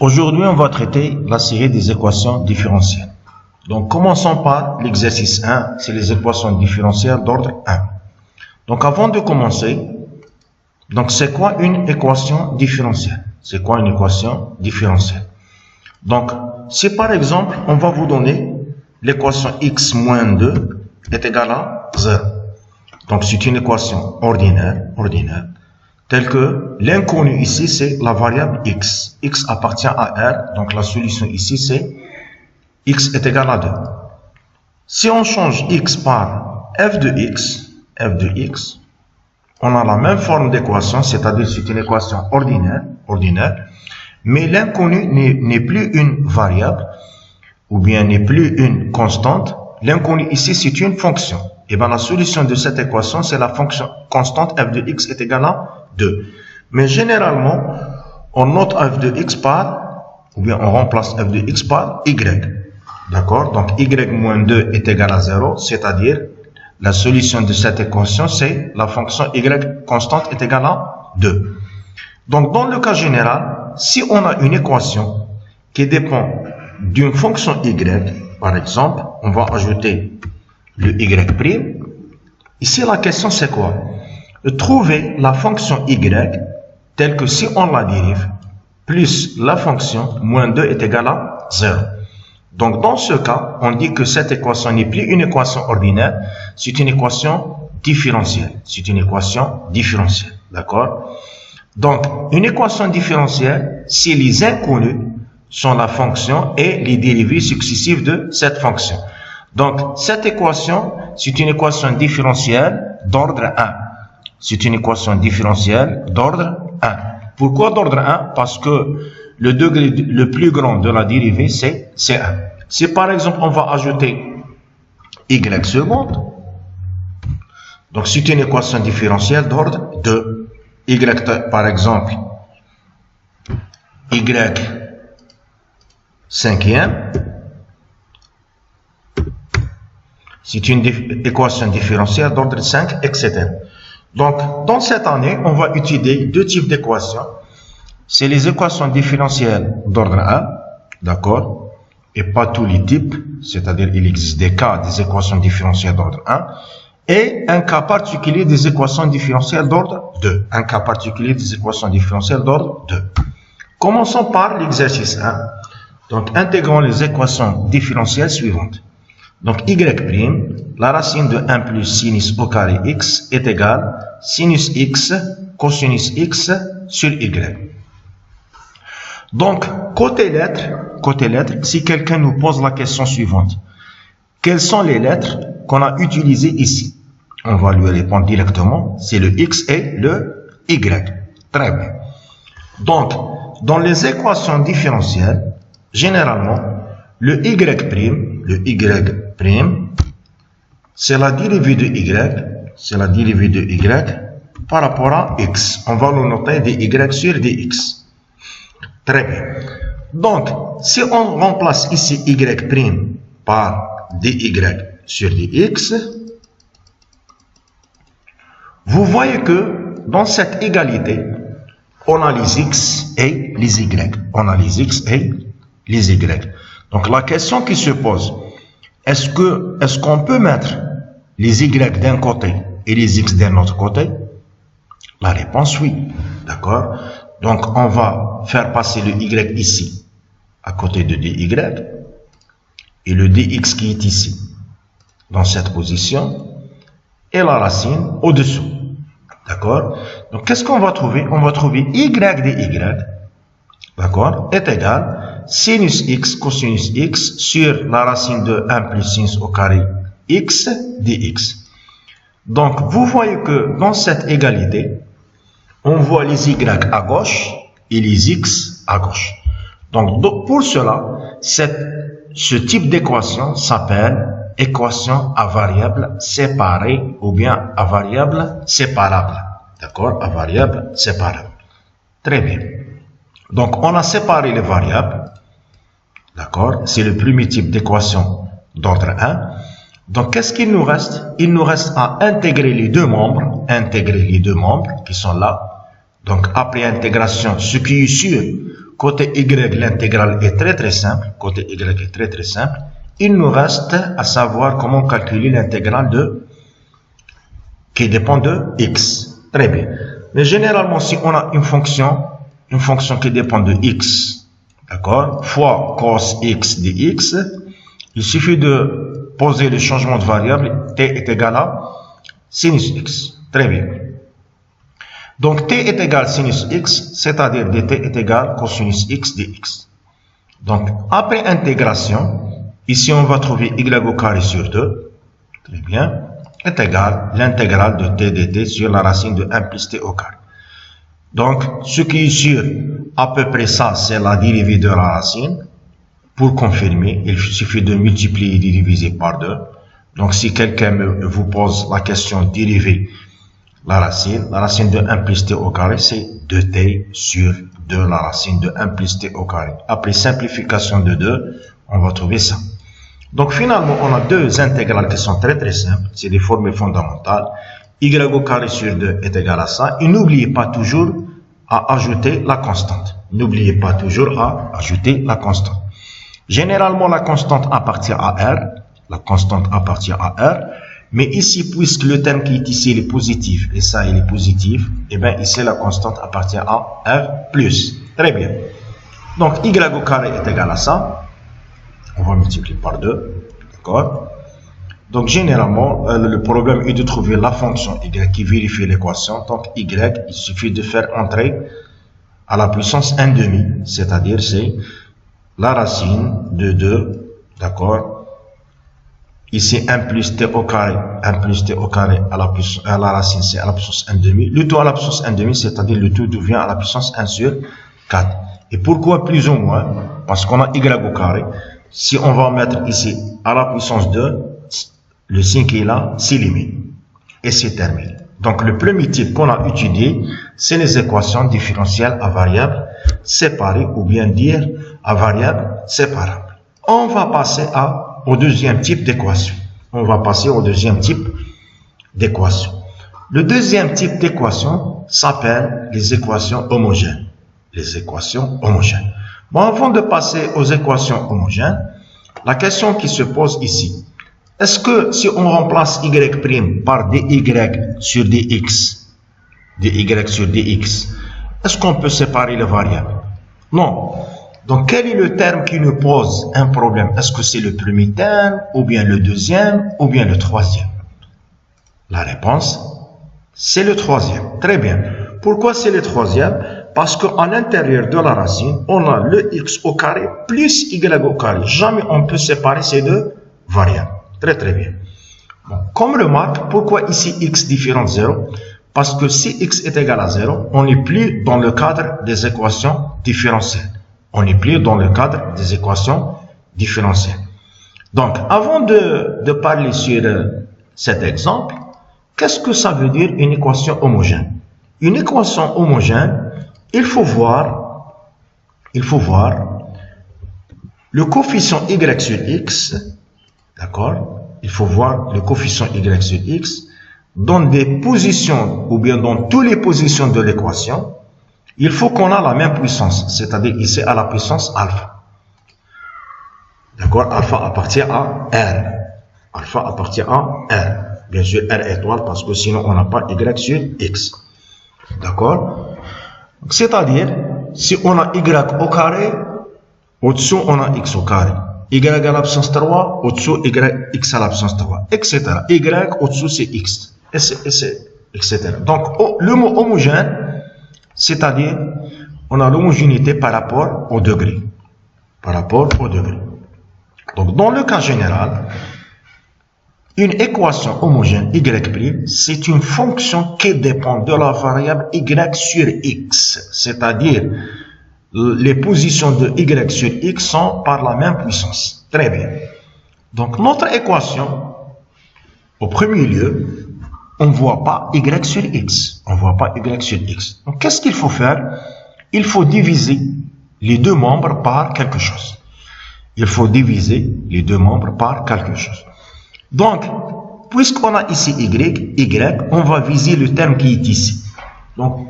Aujourd'hui, on va traiter la série des équations différentielles. Donc, commençons par l'exercice 1, c'est les équations différentielles d'ordre 1. Donc, avant de commencer, donc c'est quoi une équation différentielle? C'est quoi une équation différentielle? Donc, si par exemple, on va vous donner l'équation x moins 2 est égale à 0. Donc, c'est une équation ordinaire, telle que l'inconnu ici, c'est la variable x. X appartient à R, donc la solution ici, c'est x est égal à 2. Si on change x par f de x, on a la même forme d'équation, c'est-à-dire c'est une équation ordinaire, mais l'inconnu n'est plus une variable, ou bien n'est plus une constante. L'inconnu ici, c'est une fonction. Et bien la solution de cette équation, c'est la fonction constante f de x est égale à 2. Mais généralement, on note f de x par, ou bien on remplace f de x par y. D'accord? Donc y moins 2 est égal à 0, c'est-à-dire la solution de cette équation, c'est la fonction y constante est égale à 2. Donc dans le cas général, si on a une équation qui dépend d'une fonction y, par exemple, on va ajouter le y'. Ici, la question, c'est quoi? Trouver la fonction y telle que si on la dérive, plus la fonction moins 2 est égal à 0. Donc, dans ce cas, on dit que cette équation n'est plus une équation ordinaire, c'est une équation différentielle. D'accord? Donc, une équation différentielle, si les inconnus sont la fonction et les dérivées successives de cette fonction. Donc, cette équation, c'est une équation différentielle d'ordre 1. C'est une équation différentielle d'ordre 1. Pourquoi d'ordre 1? Parce que le degré le plus grand de la dérivée, c'est 1. Si par exemple, on va ajouter y seconde, donc c'est une équation différentielle d'ordre 2. Y, par exemple, y cinquième, c'est une équation différentielle d'ordre 5, etc. Donc, dans cette année, on va utiliser deux types d'équations. C'est les équations différentielles d'ordre 1, d'accord? Et pas tous les types, c'est-à-dire il existe des cas des équations différentielles d'ordre 1, et un cas particulier des équations différentielles d'ordre 2. Commençons par l'exercice 1. Donc, intégrons les équations différentielles suivantes. Donc, y', la racine de 1 plus sinus au carré x est égale sinus x cosinus x sur y. Donc, côté lettres, si quelqu'un nous pose la question suivante, quelles sont les lettres qu'on a utilisées ici? On va lui répondre directement, c'est le x et le y. Très bien. Donc, dans les équations différentielles, généralement, le y', c'est la dérivée de y, par rapport à x. On va le noter dy sur dx. Très bien. Donc, si on remplace ici y' par dy sur dx, vous voyez que dans cette égalité, on a les x et les y. Donc, la question qui se pose, est-ce qu'on peut mettre les y d'un côté et les x d'un autre côté? La réponse, oui. D'accord? Donc, on va faire passer le y ici, à côté de dy, et le dx qui est ici, dans cette position, et la racine au-dessous. D'accord? Donc, qu'est-ce qu'on va trouver? On va trouver y dy, d'accord, est égal sinus x cosinus x sur la racine de 1 plus sinus au carré x dx. Donc, vous voyez que dans cette égalité, on voit les y à gauche et les x à gauche. Donc pour cela, ce type d'équation s'appelle équation à variable séparée ou bien à variable séparable. D'accord? À variable séparable. Très bien. Donc, on a séparé les variables. D'accord? C'est le premier type d'équation d'ordre 1. Donc, qu'est-ce qu'il nous reste? Il nous reste à intégrer les deux membres qui sont là. Donc, après intégration, ce qui est sûr côté y, l'intégrale est très simple. Côté y est très simple. Il nous reste à savoir comment calculer l'intégrale qui dépend de x. Très bien. Mais généralement, si on a une fonction qui dépend de x, d'accord, fois cos x dx, il suffit de poser le changement de variable, t est égal à sinus x. Très bien. Donc, t est égal à sinus x, c'est-à-dire dt est égal à cosinus x dx. Donc, après intégration, ici on va trouver y au carré sur 2, très bien, est égal à l'intégrale de t dt sur la racine de 1 plus t au carré. Donc, ce qui est sûr, à peu près ça, c'est la dérivée de la racine. Pour confirmer, il suffit de multiplier et de diviser par 2. Donc, si quelqu'un vous pose la question dériver la racine de 1 plus t au carré, c'est 2t sur 2, la racine de 1 plus t au carré. Après simplification de 2, on va trouver ça. Donc, finalement, on a deux intégrales qui sont très simples. C'est des formules fondamentales. Y au carré sur 2 est égal à ça. Et n'oubliez pas toujours à ajouter la constante. N'oubliez pas toujours à ajouter la constante. Généralement, la constante appartient à R. La constante appartient à R. Mais ici, puisque le terme qui est ici il est positif, et ça il est positif, et bien ici la constante appartient à R plus. Très bien. Donc, Y au carré est égal à ça. On va multiplier par 2. D'accord? Donc, généralement, le problème est de trouver la fonction y qui vérifie l'équation. Donc, y, il suffit de faire entrer à la puissance 1 demi, c'est-à-dire c'est la racine de 2, d'accord? Ici, 1 plus t au carré à la racine, c'est à la puissance 1 demi. Le tout à la puissance 1 demi, c'est-à-dire le tout devient à la puissance 1 sur 4. Et pourquoi plus ou moins? Parce qu'on a y au carré. Si on va mettre ici à la puissance 2, le signe qui est là s'élimine. Et c'est terminé. Donc, le premier type qu'on a étudié, c'est les équations différentielles à variables séparées, ou bien dire à variables séparables. On va passer au deuxième type d'équation. Le deuxième type d'équation s'appelle les équations homogènes. Bon, avant de passer aux équations homogènes, la question qui se pose ici, est-ce que si on remplace y' par dy sur dx, est-ce qu'on peut séparer les variables? Non. Donc, quel est le terme qui nous pose un problème? Est-ce que c'est le premier terme, ou bien le deuxième, ou bien le troisième? La réponse, c'est le troisième. Très bien. Pourquoi c'est le troisième? Parce qu'à l'intérieur de la racine, on a le x au carré plus y au carré. Jamais on peut séparer ces deux variables. Très très bien. Bon, comme remarque, pourquoi ici x différent de 0? Parce que si x est égal à 0, on n'est plus dans le cadre des équations différentielles. Donc, avant de parler sur cet exemple, qu'est-ce que ça veut dire une équation homogène? Une équation homogène, il faut voir le coefficient y sur x, d'accord? Il faut voir le coefficient y sur x dans des positions, ou bien dans toutes les positions de l'équation. Il faut qu'on ait la même puissance, c'est-à-dire ici à la puissance alpha. D'accord? Alpha appartient à R. Bien sûr, R étoile, parce que sinon on n'a pas y sur x. D'accord? C'est-à-dire, si on a y au carré, au-dessous on a x au carré. Y à la puissance 3, au-dessous x à la puissance 3, etc. Y au-dessous c'est x, etc. Donc, le mot homogène, c'est-à-dire, on a l'homogénéité par rapport au degré. Donc, dans le cas général, une équation homogène y', c'est une fonction qui dépend de la variable y sur x. C'est-à-dire, les positions de y sur x sont par la même puissance. Très bien. Donc, notre équation, au premier lieu, on ne voit pas y sur x. Donc, qu'est-ce qu'il faut faire? Il faut diviser les deux membres par quelque chose. Donc, puisqu'on a ici y, on va viser le terme qui est ici. Donc,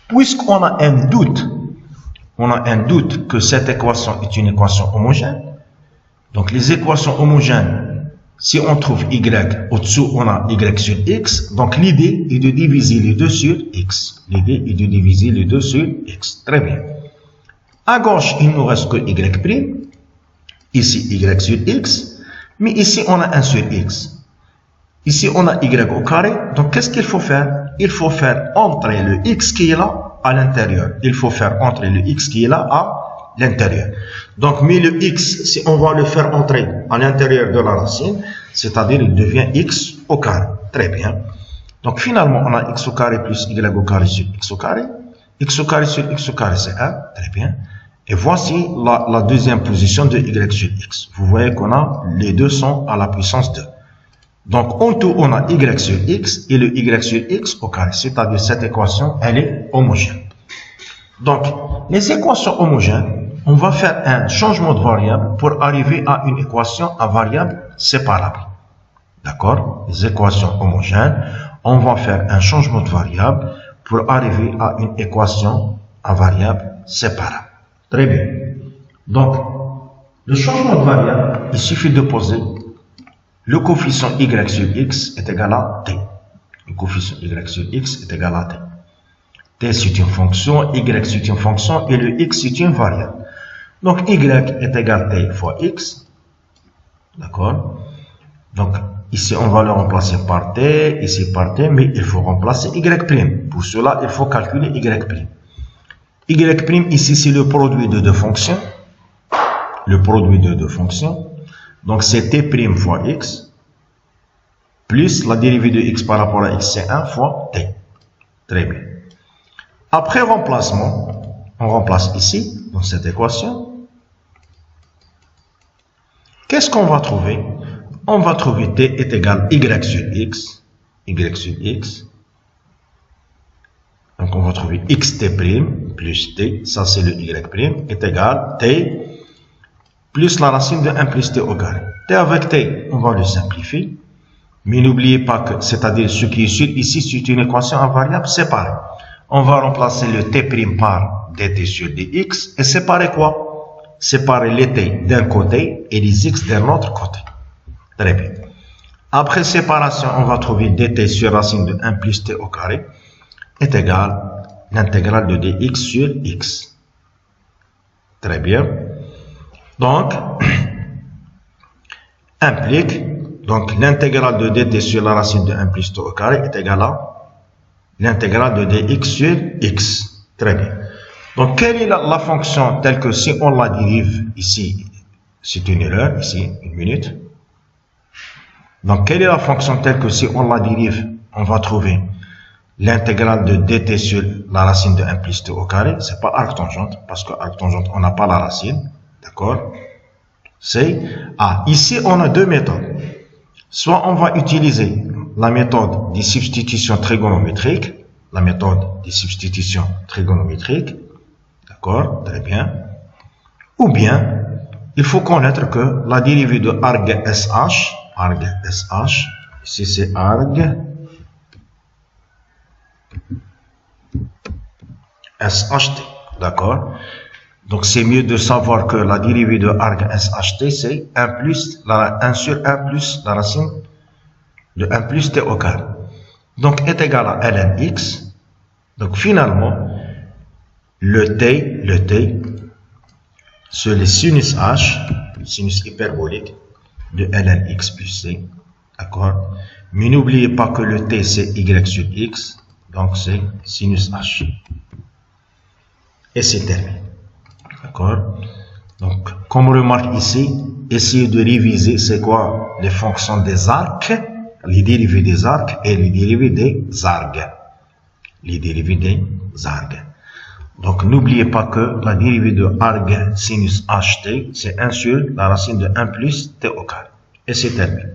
puisqu'on a un doute, on a un doute que cette équation est une équation homogène. Donc les équations homogènes, si on trouve y au-dessous, on a y sur x. Donc l'idée est de diviser les deux sur x. L'idée est de diviser les deux sur x. Très bien. À gauche, il nous reste que y'. Ici, y sur x. Mais ici, on a 1 sur x. Ici, on a y au carré. Donc, qu'est-ce qu'il faut faire? Il faut faire entrer le x qui est là à l'intérieur. Il faut faire entrer le x qui est là à l'intérieur. Donc, mais le x, si on va le faire entrer à l'intérieur de la racine, c'est-à-dire il devient x au carré. Très bien. Donc, finalement, on a x au carré plus y au carré sur x au carré. X au carré sur x au carré, c'est 1. Très bien. Et voici la deuxième position de y sur x. Vous voyez qu'on a les deux sont à la puissance 2. Donc, en tout, on a y sur x et le y sur x au carré. C'est-à-dire cette équation, elle est homogène. Donc, les équations homogènes, on va faire un changement de variable pour arriver à une équation à variable séparable. D'accord? Les équations homogènes, on va faire un changement de variable pour arriver à une équation à variable séparable. Très bien. Donc, le changement de variable, il suffit de poser le coefficient y sur x est égal à t. Le coefficient y sur x est égal à t. T c'est une fonction, y c'est une fonction et le x c'est une variable. Donc y est égal à t fois x. D'accord? Donc ici on va le remplacer par t, ici par t, mais il faut remplacer y'. Pour cela, il faut calculer y'. Y' ici c'est le produit de deux fonctions. Le produit de deux fonctions. Donc, c'est t' fois x, plus la dérivée de x par rapport à x, c'est 1 fois t. Très bien. Après remplacement, on remplace ici, dans cette équation. Qu'est-ce qu'on va trouver? On va trouver t est égal à y sur x, y sur x. Donc, on va trouver xt' plus t, ça c'est le y', est égal à t plus la racine de 1 plus t au carré. T avec t, on va le simplifier. Mais n'oubliez pas que, c'est-à-dire ce qui est ici, c'est une équation à variable séparée. On va remplacer le t' par dt sur dx et séparer quoi? Séparer les t d'un côté et les x d'un autre côté. Très bien. Après séparation, on va trouver dt sur racine de 1 plus t au carré est égal à l'intégrale de dx sur x. Très bien. Donc, implique, donc l'intégrale de dt sur la racine de 1 plus t au carré est égale à l'intégrale de dx sur x. Très bien. Donc, quelle est la fonction telle que si on la dérive ici, c'est une erreur, ici, une minute. Donc, quelle est la fonction telle que si on la dérive, on va trouver l'intégrale de dt sur la racine de 1 plus t au carré, c'est pas arctangente, parce que arctangente, on n'a pas la racine. D'accord? C'est ici on a deux méthodes. Soit on va utiliser la méthode des substitutions trigonométriques, d'accord? Très bien. Ou bien il faut connaître que la dérivée de arg sh, ici c'est arg sht, d'accord? Donc, c'est mieux de savoir que la dérivée de arg sht, c'est 1 sur 1 plus la racine de 1 plus t au carré. Donc, est égal à ln x. Donc, finalement, le t, c'est le sinus h, sinus hyperbolique de ln x plus c. D'accord? Mais n'oubliez pas que le t, c'est y sur x. Donc, c'est sinus h. Et c'est terminé. D'accord? Donc, comme on remarque ici, essayez de réviser c'est quoi les fonctions des arcs, les dérivées des arcs et les dérivées des args. Donc, n'oubliez pas que la dérivée de arg sinus ht, c'est 1 sur la racine de 1 plus t au carré. Et c'est terminé.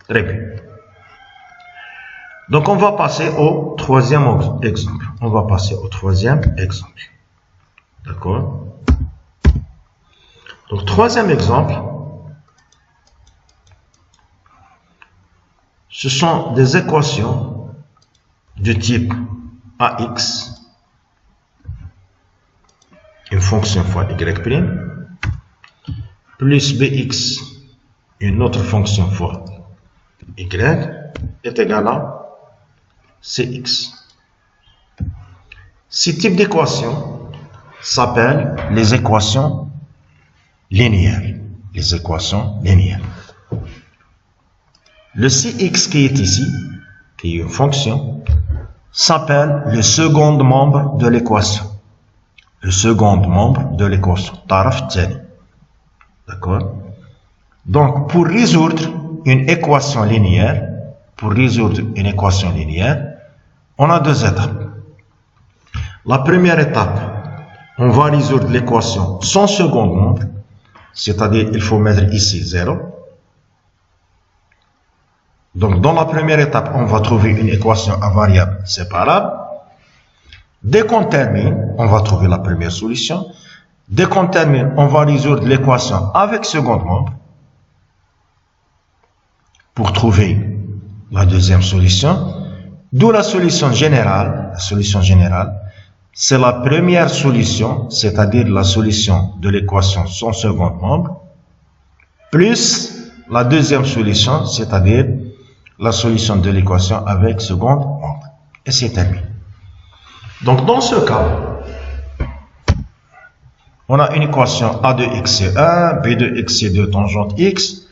Très bien. Donc, on va passer au troisième exemple. D'accord? Donc, troisième exemple, ce sont des équations de type AX une fonction fois y', plus bx, une autre fonction fois y, est égal à cx. Ce type d'équation s'appelle les équations linéaires. Les équations linéaires. Le cx qui est ici, qui est une fonction, s'appelle le second membre de l'équation. Le second membre de l'équation. Taraf tani. D'accord? Donc, pour résoudre une équation linéaire, on a deux étapes. La première étape, on va résoudre l'équation sans second membre, c'est-à-dire il faut mettre ici 0. Donc, dans la première étape, on va trouver une équation à variable séparable. Dès qu'on termine, on va trouver la première solution. Dès qu'on termine, on va résoudre l'équation avec second membre pour trouver la deuxième solution. D'où la solution générale. La solution générale, c'est la première solution, c'est-à-dire la solution de l'équation sans second membre, plus la deuxième solution, c'est-à-dire la solution de l'équation avec second membre. Et c'est terminé. Donc, dans ce cas, on a une équation A2x c'est 1, B2x c'est 2 tangente x,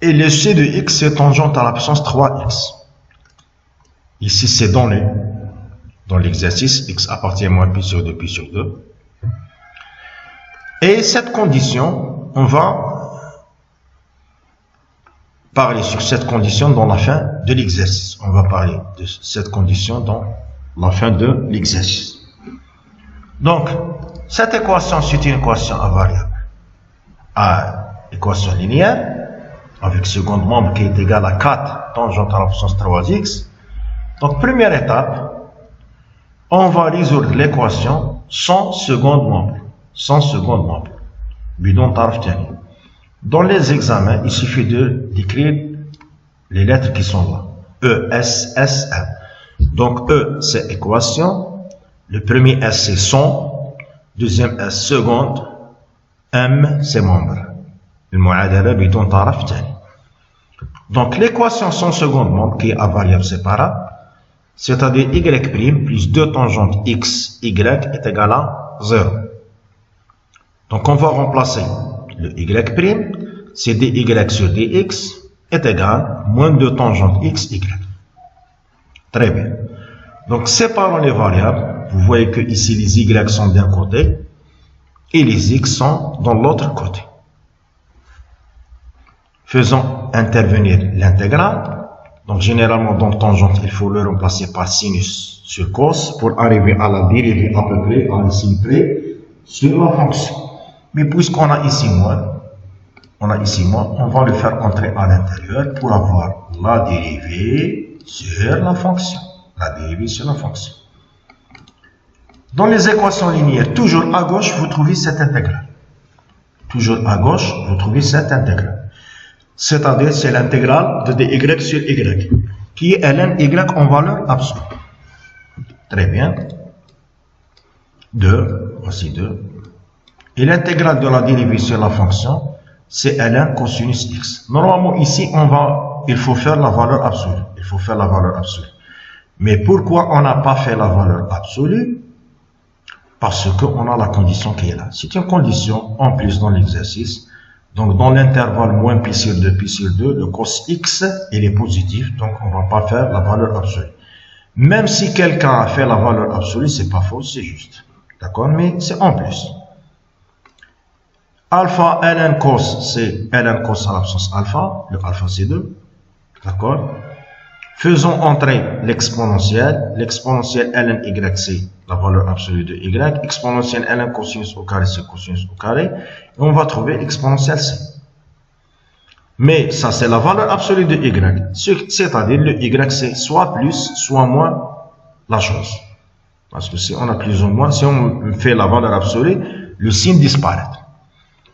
et le C de x c'est tangente à la puissance 3x. Ici, c'est donné dans l'exercice, x appartient à moins pi sur 2, pi sur 2. Et cette condition, on va parler sur cette condition dans la fin de l'exercice. On va parler de cette condition dans la fin de l'exercice. Donc, cette équation, c'est une équation à variable. À équation linéaire, avec second membre qui est égal à 4 tangente à la puissance 3x. Donc, première étape, on va résoudre l'équation sans second membre. Sans second membre. Bidon taraf tani. Dans les examens, il suffit d'écrire les lettres qui sont là. E, S, S, M. Donc, E, c'est équation. Le premier S, c'est son. Deuxième S, seconde. M, c'est membre. المعادلة بدون طرف ثاني. Donc, l'équation sans second membre, qui est à variable séparable, c'est-à-dire y' plus 2 tangente x, y est égal à 0. Donc, on va remplacer le y', c'est dy sur dx est égal à moins 2 tangente x, y. Très bien. Donc, séparons les variables. Vous voyez que ici, les y sont d'un côté et les x sont dans l'autre côté. Faisons intervenir l'intégrale. Donc, généralement, dans tangente, il faut le remplacer par sinus sur cos pour arriver à la dérivée à peu près, à un signe près, sur la fonction. Mais puisqu'on a ici moins, on va le faire entrer à l'intérieur pour avoir la dérivée sur la fonction. La dérivée sur la fonction. Dans les équations linéaires, toujours à gauche, vous trouvez cette intégrale. Toujours à gauche, vous trouvez cette intégrale. C'est-à-dire, c'est l'intégrale de dy sur y, qui est ln y en valeur absolue. Très bien. 2, voici 2. Et l'intégrale de la dérivée sur la fonction, c'est ln cosinus x. Normalement, ici, il faut faire la valeur absolue. Il faut faire la valeur absolue. Mais pourquoi on n'a pas fait la valeur absolue? Parce qu'on a la condition qui est là. C'est une condition en plus dans l'exercice. Donc, dans l'intervalle moins pi sur 2, pi sur 2, le cos x, il est positif. Donc, on ne va pas faire la valeur absolue. Même si quelqu'un a fait la valeur absolue, c'est pas faux, c'est juste. D'accord? Mais c'est en plus. Alpha ln cos, c'est ln cos à l'absence alpha. Le alpha, c'est 2. D'accord? Faisons entrer l'exponentielle. L'exponentielle ln y, c'est la valeur absolue de y. Exponentielle ln cosinus au carré, c'est cosinus au carré. Et on va trouver l'exponentielle c. Mais ça, c'est la valeur absolue de y. C'est-à-dire, le y, c'est soit plus, soit moins la chose. Parce que si on a plus ou moins, si on fait la valeur absolue, le signe disparaît.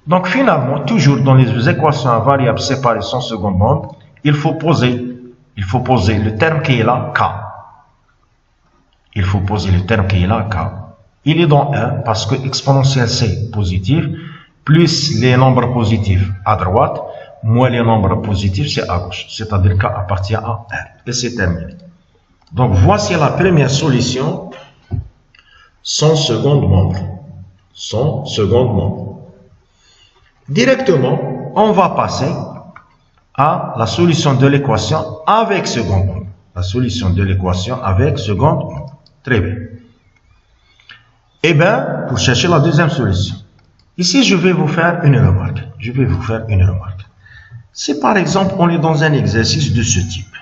Donc, finalement, toujours dans les équations à variables séparées sans second membre, il faut poser le terme qui est là, k. Il faut poser le terme qui est là, k. il est dans 1 parce que exponentielle c'est positif, plus les nombres positifs à droite, moins les nombres positifs c'est à gauche. C'est-à-dire k appartient à 1. Et c'est terminé. Donc voici la première solution sans second membre. Sans second membre. Directement, on va passer à la solution de l'équation avec second membre. La solution de l'équation avec second membre. Très bien. Eh bien, pour chercher la deuxième solution, ici je vais vous faire une remarque. Si par exemple on est dans un exercice de ce type,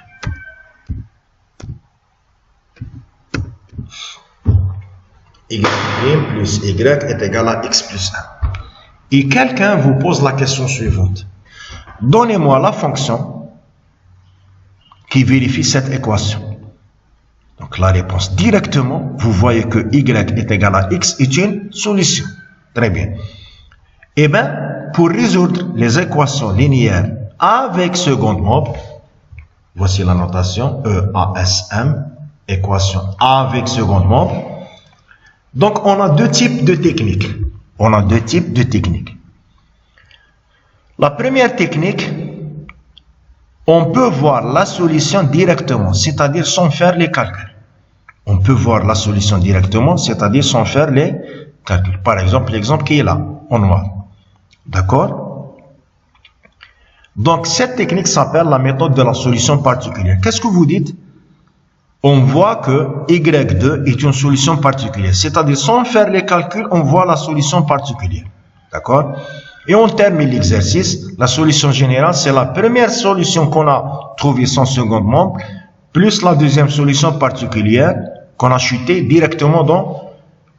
y' plus y est égal à x plus 1. Et quelqu'un vous pose la question suivante. Donnez-moi la fonction qui vérifie cette équation. Donc la réponse directement, vous voyez que y est égal à x est une solution. Très bien. Eh bien, pour résoudre les équations linéaires avec second membre, voici la notation EASM, équation avec second membre. Donc, on a deux types de techniques. La première technique, on peut voir la solution directement, c'est-à-dire sans faire les calculs. Par exemple, l'exemple qui est là, en noir. D'accord? Donc, cette technique s'appelle la méthode de la solution particulière. Qu'est-ce que vous dites? On voit que y2 est une solution particulière. C'est-à-dire, sans faire les calculs, on voit la solution particulière. D'accord? Et on termine l'exercice. La solution générale, c'est la première solution qu'on a trouvée sans second membre, plus la deuxième solution particulière qu'on a chutée directement dans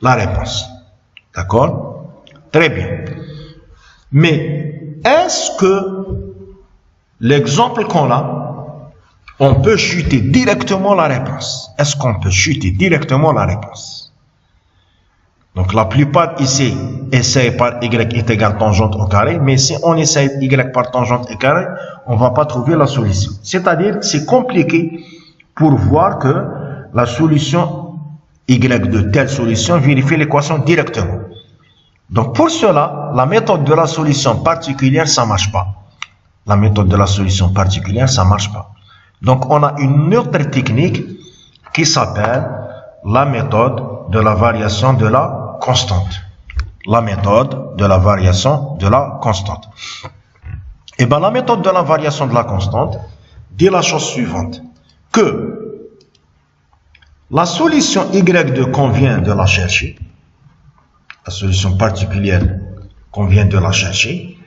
la réponse. D'accord? Très bien. Mais, est-ce que l'exemple qu'on a, on peut chuter directement la réponse? Est-ce qu'on peut chuter directement la réponse? Donc, la plupart ici essayent par y est égal tangente au carré, mais si on essaye y par tangente au carré, on ne va pas trouver la solution. C'est-à-dire, c'est compliqué pour voir que la solution y de telle solution vérifie l'équation directement. Donc, pour cela, la méthode de la solution particulière, ça ne marche pas. Donc, on a une autre technique qui s'appelle la méthode de la variation de la constante. Et bien, la méthode de la variation de la constante dit la chose suivante, que la solution y2 qu'on vient de la chercher, la solution particulière qu'on vient de la chercher,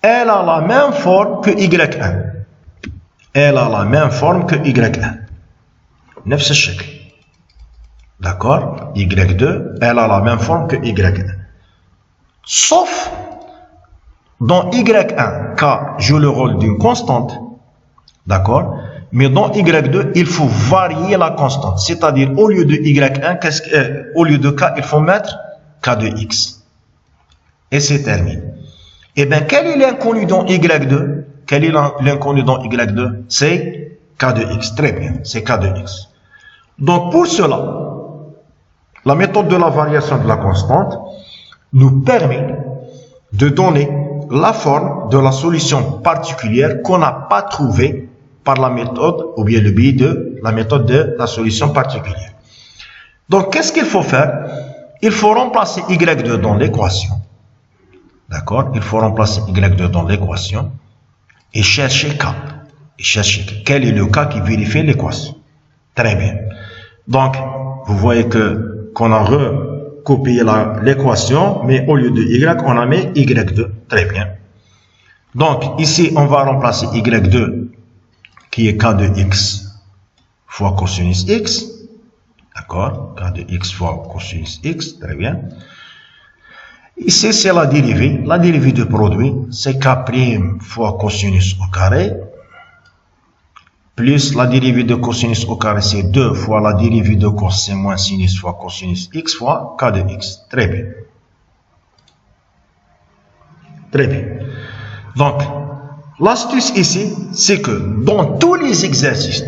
elle a la même forme que y1. نفس الشكل. D'accord? Y2, elle a la même forme que Y1. Sauf, dans Y1, K joue le rôle d'une constante. D'accord? Mais dans Y2, il faut varier la constante. C'est-à-dire, au lieu de Y1, au lieu de K, il faut mettre K de X. Et c'est terminé. Eh bien, quel est l'inconnu dans Y2? C'est K de X. Très bien, c'est K de X. Donc, pour cela, la méthode de la variation de la constante nous permet de donner la forme de la solution particulière qu'on n'a pas trouvée par la méthode, ou bien le biais de la méthode de la solution particulière. Donc, qu'est-ce qu'il faut faire? Il faut remplacer Y2 dans l'équation. D'accord? Il faut remplacer Y2 dans l'équation et chercher K. Quel est le cas qui vérifie l'équation? Très bien. Donc, vous voyez qu'on a recopié l'équation, mais au lieu de Y, on a mis Y2. Très bien. Donc, ici, on va remplacer Y2, qui est K de X fois cosinus X. D'accord? K de X fois cosinus X. Très bien. Ici, c'est la dérivée. La dérivée du produit, c'est K' fois cosinus au carré. Plus la dérivée de cosinus au carré, c'est 2 fois la dérivée de cos, c'est moins sinus fois cosinus x fois K de X. Très bien. Très bien. Donc, l'astuce ici, c'est que dans tous les exercices,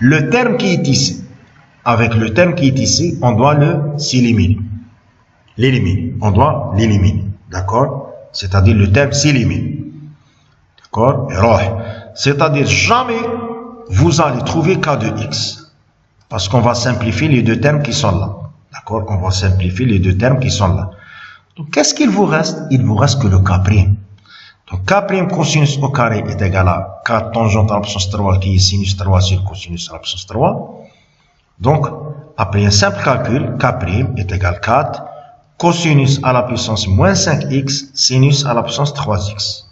le terme qui est ici, avec le terme qui est ici, on doit l'éliminer. On doit l'éliminer. D'accord? C'est-à-dire le terme s'élimine. D'accord? C'est-à-dire jamais vous allez trouver k de x. Parce qu'on va simplifier les deux termes qui sont là. D'accord? On va simplifier les deux termes qui sont là. Donc, qu'est-ce qu'il vous reste? Il vous reste que le k'. Donc, k' cosinus au carré est égal à k tangente à la puissance 3 qui est sinus 3 sur cosinus à la puissance 3. Donc, après un simple calcul, k' est égal à 4 cosinus à la puissance moins 5x sinus à la puissance 3x.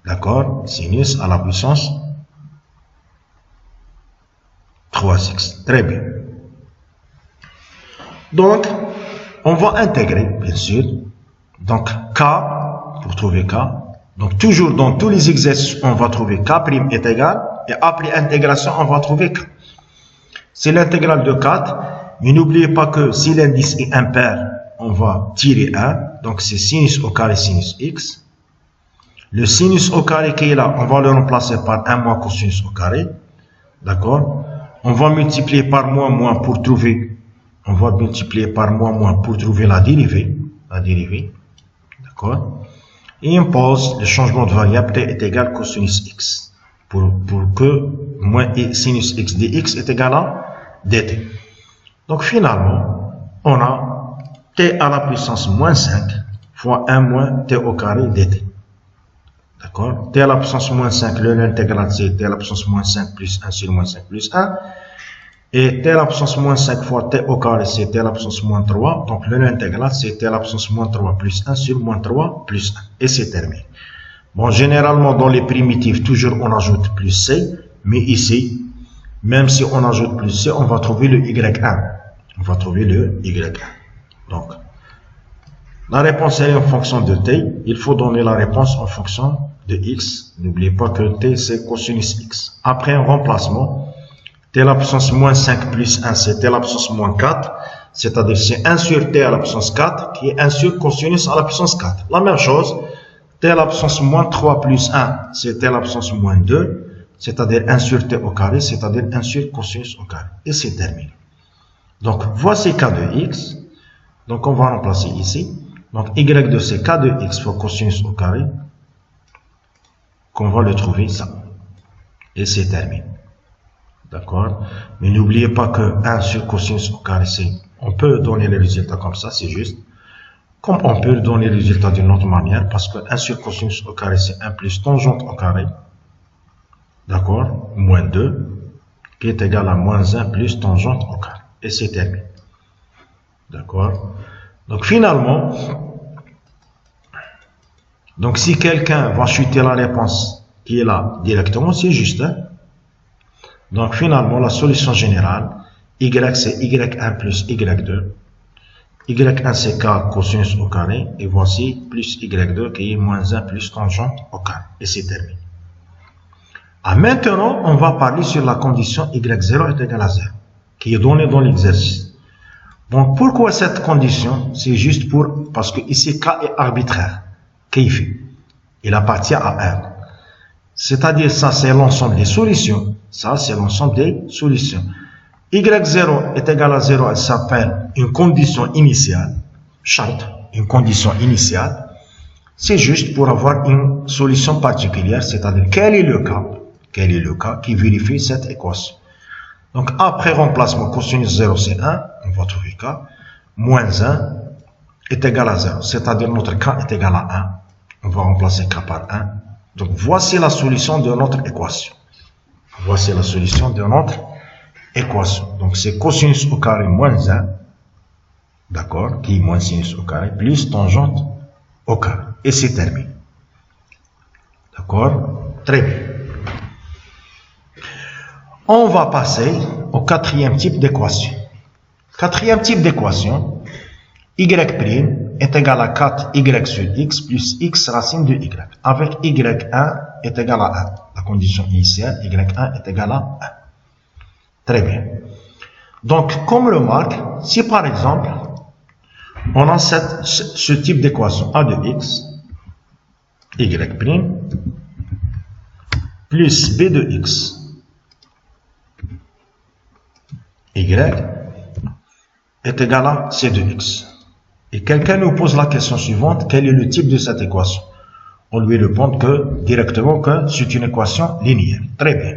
D'accord? Sinus à la puissance 3x. Très bien. Donc, on va intégrer, bien sûr. Donc, k, pour trouver k. Donc, toujours dans tous les exercices, on va trouver k' est égal. Et après intégration, on va trouver k. C'est l'intégrale de 4. Mais n'oubliez pas que si l'indice est impair, on va tirer 1. Donc, c'est sinus au carré sinus x. Le sinus au carré qui est là, on va le remplacer par 1 moins cosinus au carré. D'accord? On va multiplier par moins pour trouver. On va multiplier par moins pour trouver la dérivée. D'accord? Et on pose le changement de variable t est égal à cosinus x. Pour que moins sinus x dx est égal à dt. Donc finalement, on a t à la puissance moins 5 fois 1 moins t au carré dt. D'accord? T à la puissance moins 5, l'intégrale c'est t à la puissance moins 5 plus 1 sur moins 5 plus 1. Et t à la puissance moins 5 fois t au carré, c'est t à la puissance moins 3. Donc, l'intégrale, c'est t à la puissance moins 3 plus 1 sur moins 3 plus 1. Et c'est terminé. Bon, généralement, dans les primitives, toujours on ajoute plus c. Mais ici, même si on ajoute plus c, on va trouver le y1. On va trouver le y1. Donc, la réponse est en fonction de t. Il faut donner la réponse en fonction de x. N'oubliez pas que t, c'est cosinus x. Après un remplacement, t à la puissance moins 5 plus 1, c'est t à la puissance moins 4. C'est-à-dire c'est 1 sur t à la puissance 4 qui est 1 sur cosinus à la puissance 4. La même chose, t à la puissance moins 3 plus 1, c'est t à la puissance moins 2. C'est-à-dire 1 sur t au carré, c'est-à-dire 1 sur cosinus au carré. Et c'est terminé. Donc, voici k de x. Donc, on va remplacer ici. Donc, y de c, k de x fois cosinus au carré. Qu'on va le trouver ça. Et c'est terminé. D'accord? Mais n'oubliez pas que 1 sur cosinus au carré, c'est, on peut donner les résultats comme ça, c'est juste. Comme on peut donner les résultats d'une autre manière, parce que 1 sur cosinus au carré, c'est 1 plus tangente au carré. D'accord? Moins 2, qui est égal à moins 1 plus tangente au carré. Et c'est terminé. D'accord? Donc finalement, donc si quelqu'un va chuter la réponse qui est là directement, c'est juste. Hein? Donc finalement, la solution générale, y c'est y1 plus y2. y1 c'est k cosinus au carré. Et voici plus y2 qui est moins 1 plus tangente au carré. Et c'est terminé. Ah, maintenant, on va parler sur la condition y0 est égal à 0, qui est donnée dans l'exercice. Donc pourquoi cette condition? C'est juste parce que ici k est arbitraire. Il appartient à R. C'est-à-dire, ça, c'est l'ensemble des solutions. Ça, c'est l'ensemble des solutions. Y0 est égal à 0, elle s'appelle une condition initiale. Charte, une condition initiale. C'est juste pour avoir une solution particulière, c'est-à-dire, quel est le cas qui vérifie cette équation. Donc, après remplacement, cosinus 0, c'est 1, on va trouver k, moins 1 est égal à 0, c'est-à-dire notre k est égal à 1. On va remplacer k par 1. Donc, voici la solution de notre équation. Voici la solution de notre équation. Donc, c'est cosinus au carré moins 1, d'accord, qui est moins sinus au carré, plus tangente au carré. Et c'est terminé. D'accord? Très bien. On va passer au quatrième type d'équation. Quatrième type d'équation, y' est égal à 4y sur x plus x racine de y. Avec y1 est égal à 1. La condition initiale, y1 est égal à 1. Très bien. Donc, comme le marque, si par exemple, on a ce type d'équation a de x, y' plus b de x y est égal à c de x. Et quelqu'un nous pose la question suivante, quel est le type de cette équation? On lui répond directement que c'est une équation linéaire. Très bien.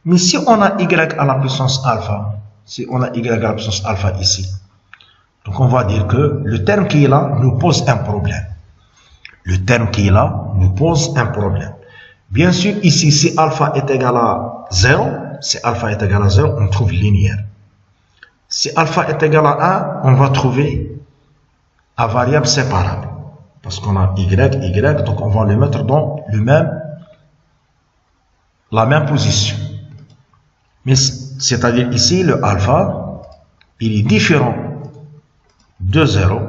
Mais si on a y à la puissance alpha, si on a y à la puissance alpha ici, donc on va dire que le terme qui est là nous pose un problème. Le terme qui est là nous pose un problème. Bien sûr, ici, si alpha est égal à 0, si alpha est égal à 0, on trouve linéaire. Si alpha est égal à 1, on va trouver à variable séparable. Parce qu'on a y, donc on va le mettre dans la même position. Mais c'est-à-dire ici, le alpha, il est différent de 0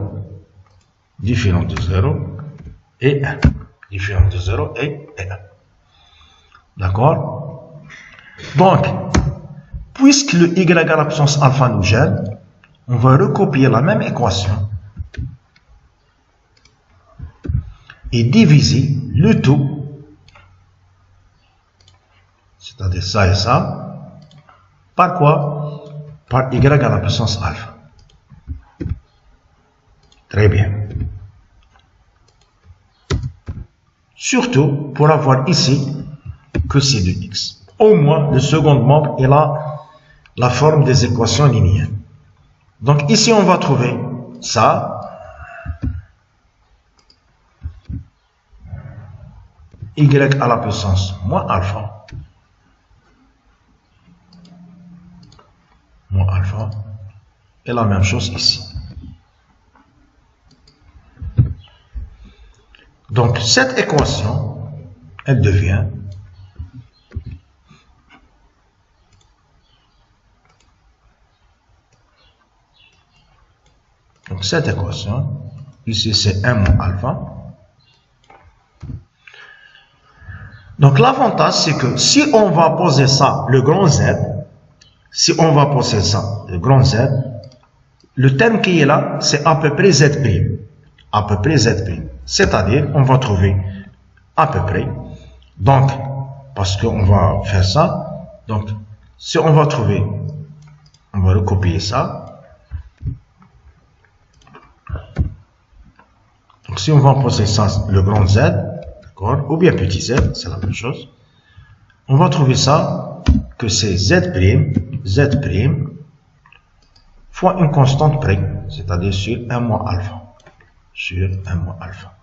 et 1. Différent de 0 et 1. D'accord? Donc, puisque le y à la puissance alpha nous gêne, on va recopier la même équation et diviser le tout, c'est-à-dire ça et ça, par quoi? Par y à la puissance alpha. Très bien. Surtout pour avoir ici que c de x. Au moins, le second membre est la forme des équations linéaires. Donc ici, on va trouver ça. Y à la puissance moins alpha. Moins alpha. Et la même chose ici. Donc cette équation, elle devient donc cette équation, ici c'est 1 moins alpha. Donc l'avantage c'est que si on va poser ça, le grand Z, si on va poser ça, le grand Z, le terme qui est là, c'est à peu près Z'. À peu près Z'. C'est-à-dire, on va trouver à peu près. Donc, parce qu'on va faire ça, donc, si on va trouver, on va recopier ça. Donc, si on va poser ça, le grand Z, d'accord, ou bien petit z, c'est la même chose, on va trouver ça, que c'est Z', fois une constante près, c'est-à-dire sur 1 moins alpha. Sur 1 moins alpha.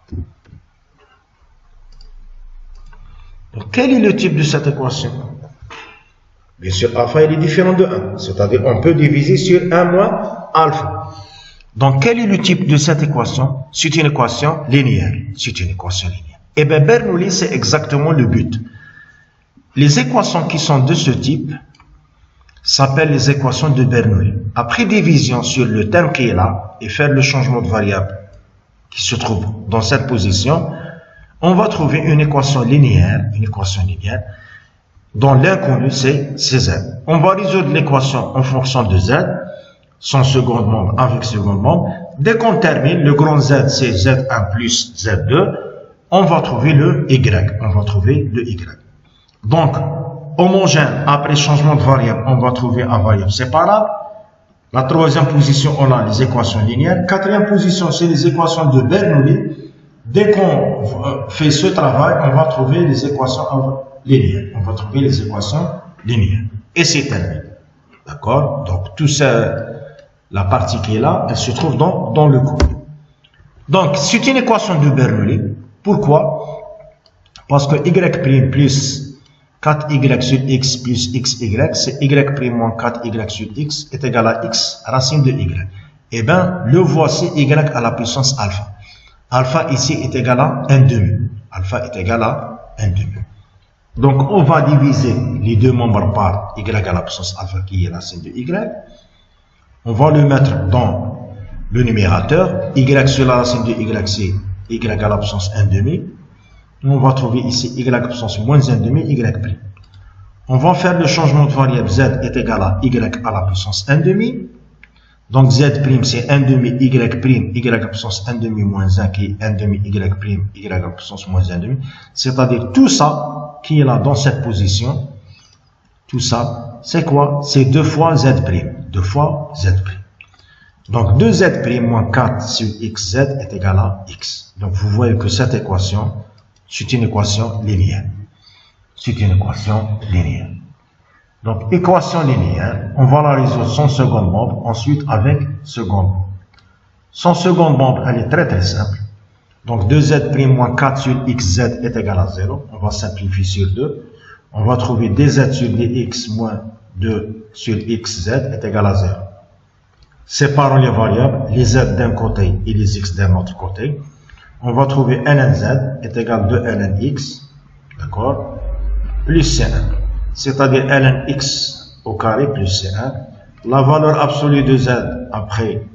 Donc, quel est le type de cette équation? Bien sûr, alpha il est différent de 1, c'est-à-dire on peut diviser sur 1 moins alpha. Donc, quel est le type de cette équation? C'est une équation linéaire. C'est une équation linéaire. Et bien, Bernoulli, c'est exactement le but. Les équations qui sont de ce type s'appellent les équations de Bernoulli. Après division sur le terme qui est là et faire le changement de variable qui se trouve dans cette position, on va trouver une équation linéaire dont l'inconnu c'est z. On va résoudre l'équation en fonction de z, son second membre avec second membre. Dès qu'on termine, le grand z c'est z1 plus z2, on va trouver le y. Donc, homogène, après changement de variable, on va trouver un variable séparable. La troisième position, on a les équations linéaires. Quatrième position, c'est les équations de Bernoulli. Dès qu'on fait ce travail, on va trouver les équations linéaires. Et c'est terminé. D'accord? Donc, tout ça, la partie qui est là, elle se trouve dans le cours. Donc, c'est une équation de Bernoulli. Pourquoi? Parce que y' plus 4y sur x plus xy, c'est y' moins 4y sur x est égal à x racine de y. Eh bien, le voici y à la puissance alpha. Alpha ici est égal à 1/2. Donc, on va diviser les deux membres par y à la puissance alpha qui est racine de y. On va le mettre dans le numérateur. Y sur la racine de y, c'est y à la puissance 1/2. On va trouver ici y à la puissance moins 1/2 y'. On va faire le changement de variable z est égal à y à la puissance 1/2. Donc z' c'est 1/2 y' à la puissance 1/2 moins 1 qui est 1/2 y' à la puissance moins 1/2. C'est-à-dire tout ça qui est là dans cette position, tout ça, c'est quoi? C'est 2 fois z'. 2 fois z'. Donc 2z' moins 4 sur xz est égal à x. Donc vous voyez que cette équation, c'est une équation linéaire. C'est une équation linéaire. Donc équation linéaire, on va la résoudre sans seconde membre, ensuite avec seconde membre. Sans seconde membre, elle est très simple. Donc 2z' moins 4 sur xz est égal à 0. On va simplifier sur 2. On va trouver dz sur dx moins 2 sur xz est égal à 0. Séparons les variables, les z d'un côté et les x d'un autre côté. On va trouver lnz est égal à 2 lnx, d'accord, plus c1. C'est-à-dire lnx au carré plus c1. La valeur absolue de z après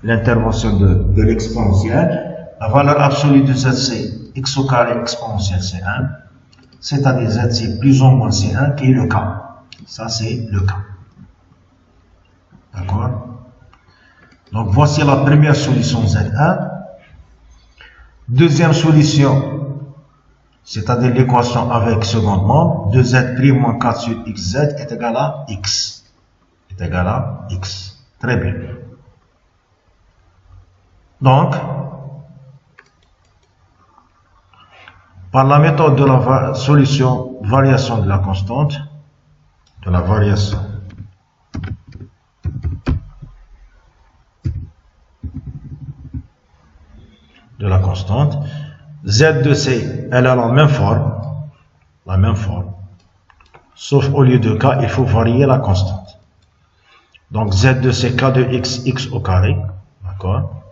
l'intervention de l'exponentielle, la valeur absolue de z c'est x au carré exponentielle c1. C'est-à-dire z c'est plus ou moins c1 qui est le cas. Ça c'est le cas. D'accord? Donc voici la première solution z1. Deuxième solution, c'est-à-dire l'équation avec seconde membre, 2z' moins 4 sur xz est égal à x. Est égal à x. Très bien. Donc, par la méthode de la solution variation de la constante, de la variation de la constante, z de c, elle a la même forme, sauf au lieu de k, il faut varier la constante. Donc z de c, k de x, x au carré, d'accord.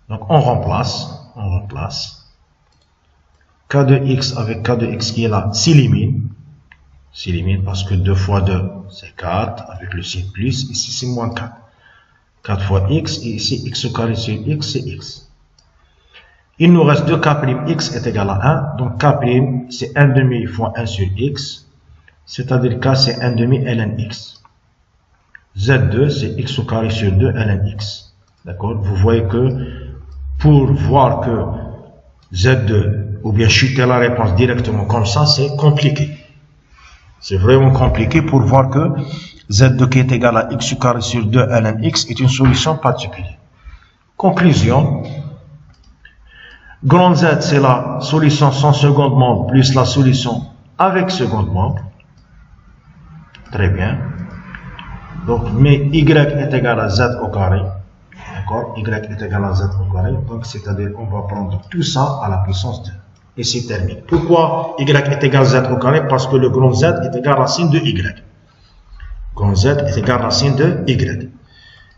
Donc on remplace, k de x avec k de x qui est là, s'élimine parce que 2 fois 2 c'est 4, avec le signe plus, ici c'est moins 4. 4 fois x, et ici x au carré sur x, c'est x. Il nous reste 2k' est égal à 1, donc k' c'est 1 demi fois 1 sur x, c'est-à-dire k c'est 1 demi ln x. Z2 c'est x au carré sur 2 ln x. D'accord? Vous voyez que pour voir que Z2, ou bien chuter la réponse directement comme ça, c'est compliqué. C'est vraiment compliqué pour voir que Z2 qui est égal à x au carré sur 2 ln x est une solution particulière. Conclusion. Grand Z, c'est la solution sans seconde membre plus la solution avec seconde membre. Très bien. Donc, mais Y est égal à Z au carré. D'accord? Y est égal à Z au carré. Donc, c'est-à-dire qu'on va prendre tout ça à la puissance 2. Et c'est terminé. Pourquoi Y est égal à Z au carré? Parce que le grand Z est égal à racine de Y. Grand Z est égal à racine de Y.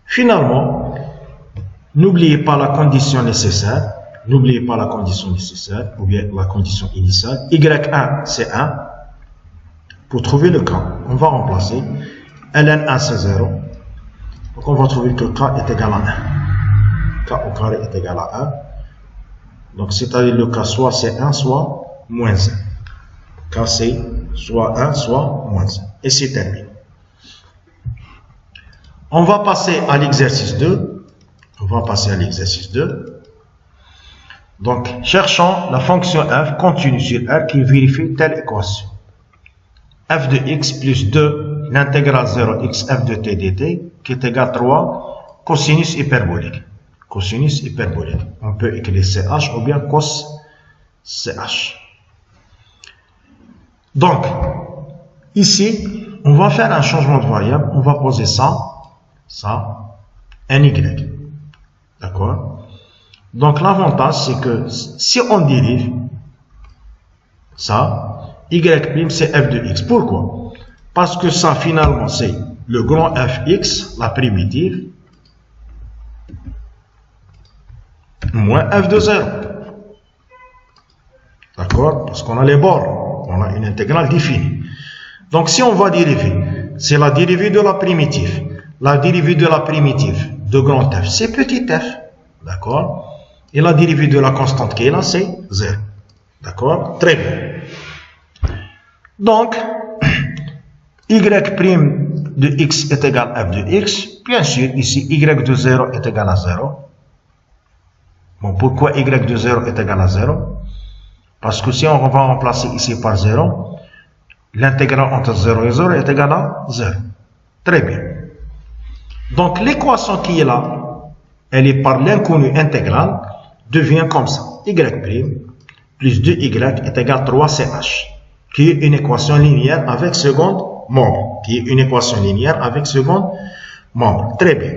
Finalement, n'oubliez pas la condition nécessaire. N'oubliez pas la condition nécessaire, ou bien la condition initiale. Y1, c'est 1. Pour trouver le K, on va remplacer. ln1, c'est 0. Donc, on va trouver que K est égal à 1. K au carré est égal à 1. Donc, c'est-à-dire le K, soit c'est 1, soit moins 1. K, c'est soit 1, soit moins 1. Et c'est terminé. On va passer à l'exercice 2. Donc, cherchons la fonction f continue sur R qui vérifie telle équation. F de x plus 2, l'intégrale 0x f de t dt, qui est égal à 3, cosinus hyperbolique. Cosinus hyperbolique. On peut écrire ch ou bien cos ch. Donc, ici, on va faire un changement de variable. On va poser ça, ny. D'accord? Donc l'avantage c'est que si on dérive ça, y' c'est f de x. Pourquoi? Parce que ça finalement c'est le grand fx, la primitive, moins f de 0. D'accord? Parce qu'on a les bornes, on a une intégrale définie. Donc si on va dériver, c'est la dérivée de la primitive. La dérivée de la primitive de grand f, c'est petit f. D'accord? Et la dérivée de la constante qui est là, c'est 0. D'accord? Très bien. Donc, y' de x est égal à f de x. Bien sûr, ici, y de 0 est égal à 0. Bon, pourquoi y de 0 est égal à 0? Parce que si on va remplacer ici par 0, l'intégrale entre 0 et 0 est égal à 0. Très bien. Donc l'équation qui est là, elle est par l'inconnu intégral, devient comme ça. Y' plus 2y est égal à 3ch, qui est une équation linéaire avec second membre. Très bien.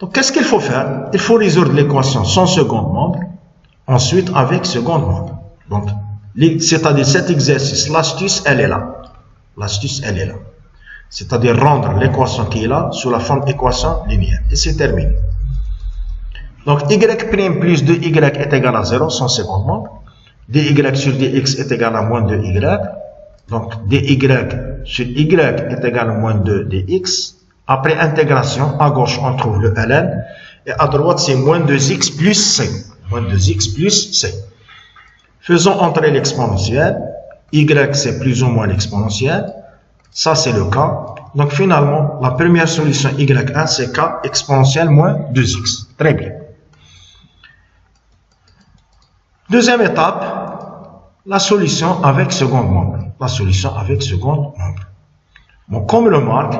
Donc qu'est-ce qu'il faut faire? Il faut résoudre l'équation sans second membre, ensuite avec second membre. Donc, c'est-à-dire cet exercice, l'astuce, elle est là. C'est-à-dire rendre l'équation qui est là sous la forme d'équation linéaire. Et c'est terminé. Donc, y' plus 2y est égal à 0 sans second membre. dy sur dx est égal à moins 2y. Donc, dy sur y est égal à moins 2 dx. Après intégration, à gauche, on trouve le ln. Et à droite, c'est moins 2x plus c. Faisons entrer l'exponentielle. Y, c'est plus ou moins l'exponentielle. Ça, c'est le cas. Donc, finalement, la première solution y1, c'est k exponentielle moins 2x. Très bien. Deuxième étape, la solution avec second membre. Bon, comme le marque,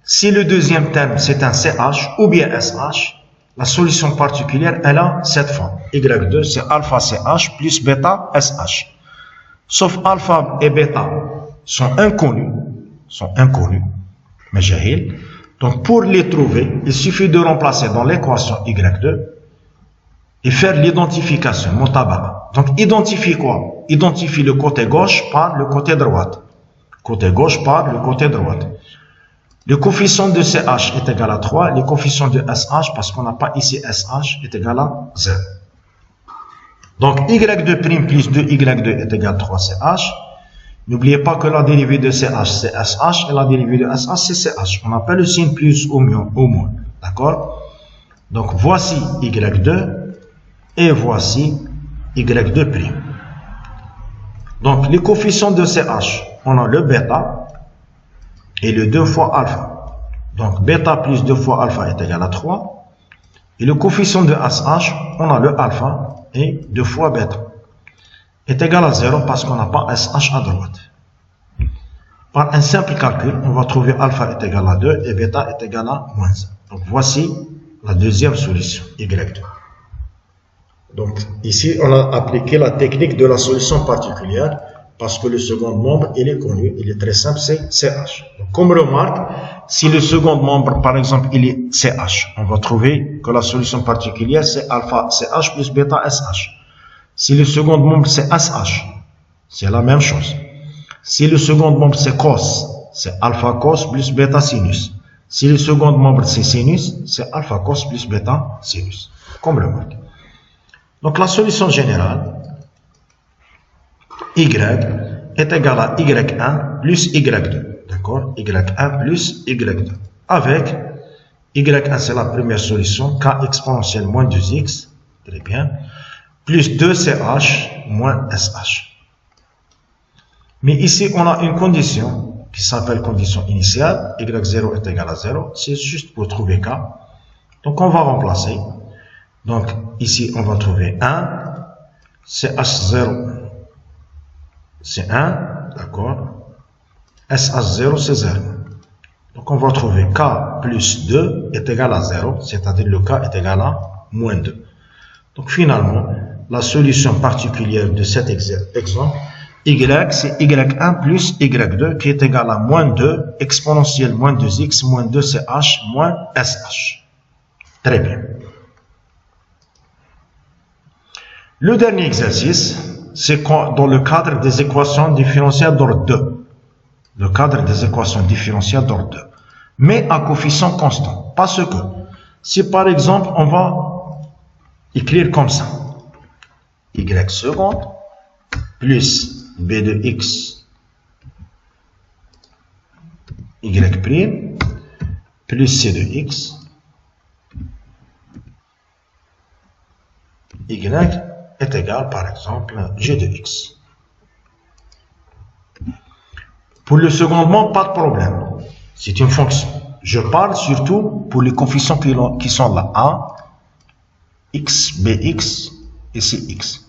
si le deuxième terme, c'est un CH ou bien SH, la solution particulière, elle a cette forme. Y2, c'est alpha CH plus bêta SH. Sauf alpha et bêta sont inconnus, mais jahil. Donc, pour les trouver, il suffit de remplacer dans l'équation Y2 et faire l'identification, mutaba. Donc, identifie quoi? Identifie le côté gauche par le côté droite. Le coefficient de CH est égal à 3, le coefficient de SH, parce qu'on n'a pas ici SH, est égal à 0. Donc, Y2' plus 2Y2 est égal à 3CH. N'oubliez pas que la dérivée de CH, c'est SH, et la dérivée de SH, c'est CH. On appelle le signe plus ou moins. D'accord? Donc, voici Y2, et voici Y2'. Donc, les coefficients de CH, on a le bêta, et le 2 fois alpha. Donc, bêta plus 2 fois alpha est égal à 3. Et le coefficient de SH, on a le alpha et 2 fois bêta est égal à 0 parce qu'on n'a pas SH à droite. Par un simple calcul, on va trouver alpha est égal à 2 et bêta est égal à moins 1. Donc, voici la deuxième solution, Y2. Donc, ici, on a appliqué la technique de la solution particulière. Parce que le second membre, il est connu, il est très simple, c'est CH. Donc, comme remarque, si le second membre, par exemple, il est CH, on va trouver que la solution particulière, c'est alpha CH plus bêta SH. Si le second membre, c'est SH, c'est la même chose. Si le second membre, c'est cos, c'est alpha cos plus bêta sinus. Si le second membre, c'est sinus, c'est alpha cos plus bêta sinus. Comme remarque. Donc, la solution générale, Y est égal à Y1 plus Y2. D'accord? Y1 plus Y2. Avec Y1, c'est la première solution. K exponentielle moins 2x. Très bien. Plus 2CH moins SH. Mais ici, on a une condition qui s'appelle condition initiale. Y0 est égal à 0. C'est juste pour trouver K. Donc, on va remplacer. Donc, ici, on va trouver 1. CH0. C'est 1, d'accord? SH0, c'est 0. Donc, on va trouver K plus 2 est égal à 0, c'est-à-dire le K est égal à moins 2. Donc, finalement, la solution particulière de cet exemple, Y, c'est Y1 plus Y2 qui est égal à moins 2 exponentielle moins 2x moins 2CH moins SH. Très bien. Le dernier exercice, c'est dans le cadre des équations différentielles d'ordre 2. Le cadre des équations différentielles d'ordre 2. Mais à coefficient constant. Parce que, si par exemple, on va écrire comme ça. Y seconde plus B de X Y prime plus C de X Y est égal, par exemple, G de X. Pour le second membre, pas de problème. C'est une fonction. Je parle surtout pour les coefficients qui sont là. A, X, BX et CX.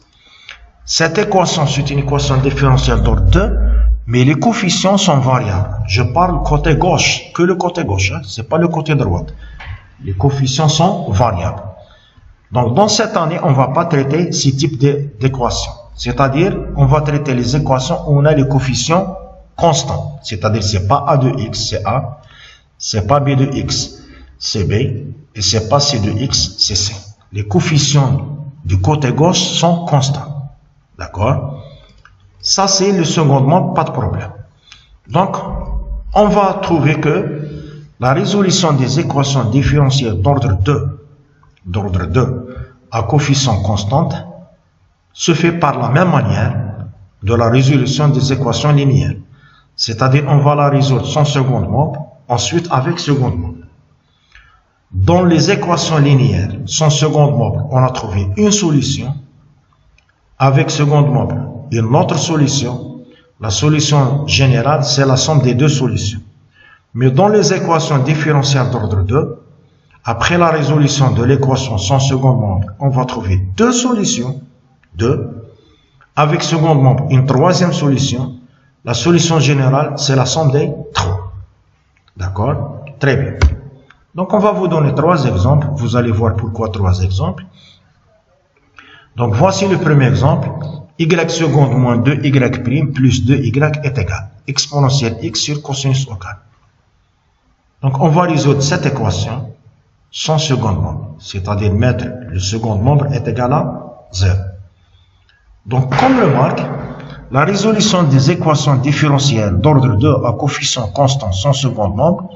Cette équation, c'est une équation différentielle d'ordre 2 mais les coefficients sont variables. Je parle côté gauche, que le côté gauche, hein, c'est pas le côté droit. Les coefficients sont variables. Donc, dans cette année, on va pas traiter ce type d'équations. C'est-à-dire, on va traiter les équations où on a les coefficients constants. C'est-à-dire, c'est pas A de X, c'est A. C'est pas B de X, c'est B. Et c'est pas C de X, c'est C. Les coefficients du côté gauche sont constants. D'accord? Ça, c'est le secondement, pas de problème. Donc, on va trouver que la résolution des équations différentielles d'ordre 2 à coefficient constant se fait par la même manière de la résolution des équations linéaires. C'est-à-dire, on va la résoudre sans second membre, ensuite avec second membre. Dans les équations linéaires sans second membre, on a trouvé une solution. Avec second membre, une autre solution. La solution générale, c'est la somme des deux solutions. Mais dans les équations différentielles d'ordre 2, après la résolution de l'équation sans second membre, on va trouver deux solutions. 2. Avec second membre, une troisième solution. La solution générale, c'est la somme des 3. D'accord? Très bien. Donc, on va vous donner 3 exemples. Vous allez voir pourquoi 3 exemples. Donc, voici le premier exemple. Y seconde moins 2y prime plus 2y est égal. Exponentielle x sur cosinus au carré. Donc, on va résoudre cette équation sans second membre. C'est-à-dire mettre le second membre est égal à 0. Donc, comme le marque, la résolution des équations différentielles d'ordre 2 à coefficient constant sans second membre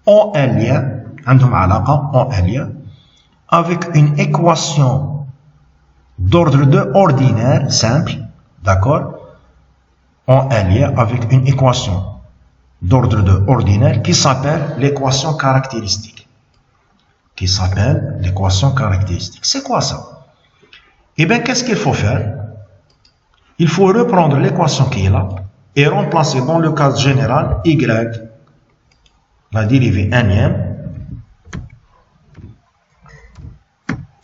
ont un lien, avec une équation d'ordre 2 ordinaire, simple, d'accord, ont un lien avec une équation d'ordre 2 ordinaire qui s'appelle l'équation caractéristique. C'est quoi ça? Eh bien, qu'est-ce qu'il faut faire? Il faut reprendre l'équation qui est là et remplacer dans le cas général y, la dérivée nième,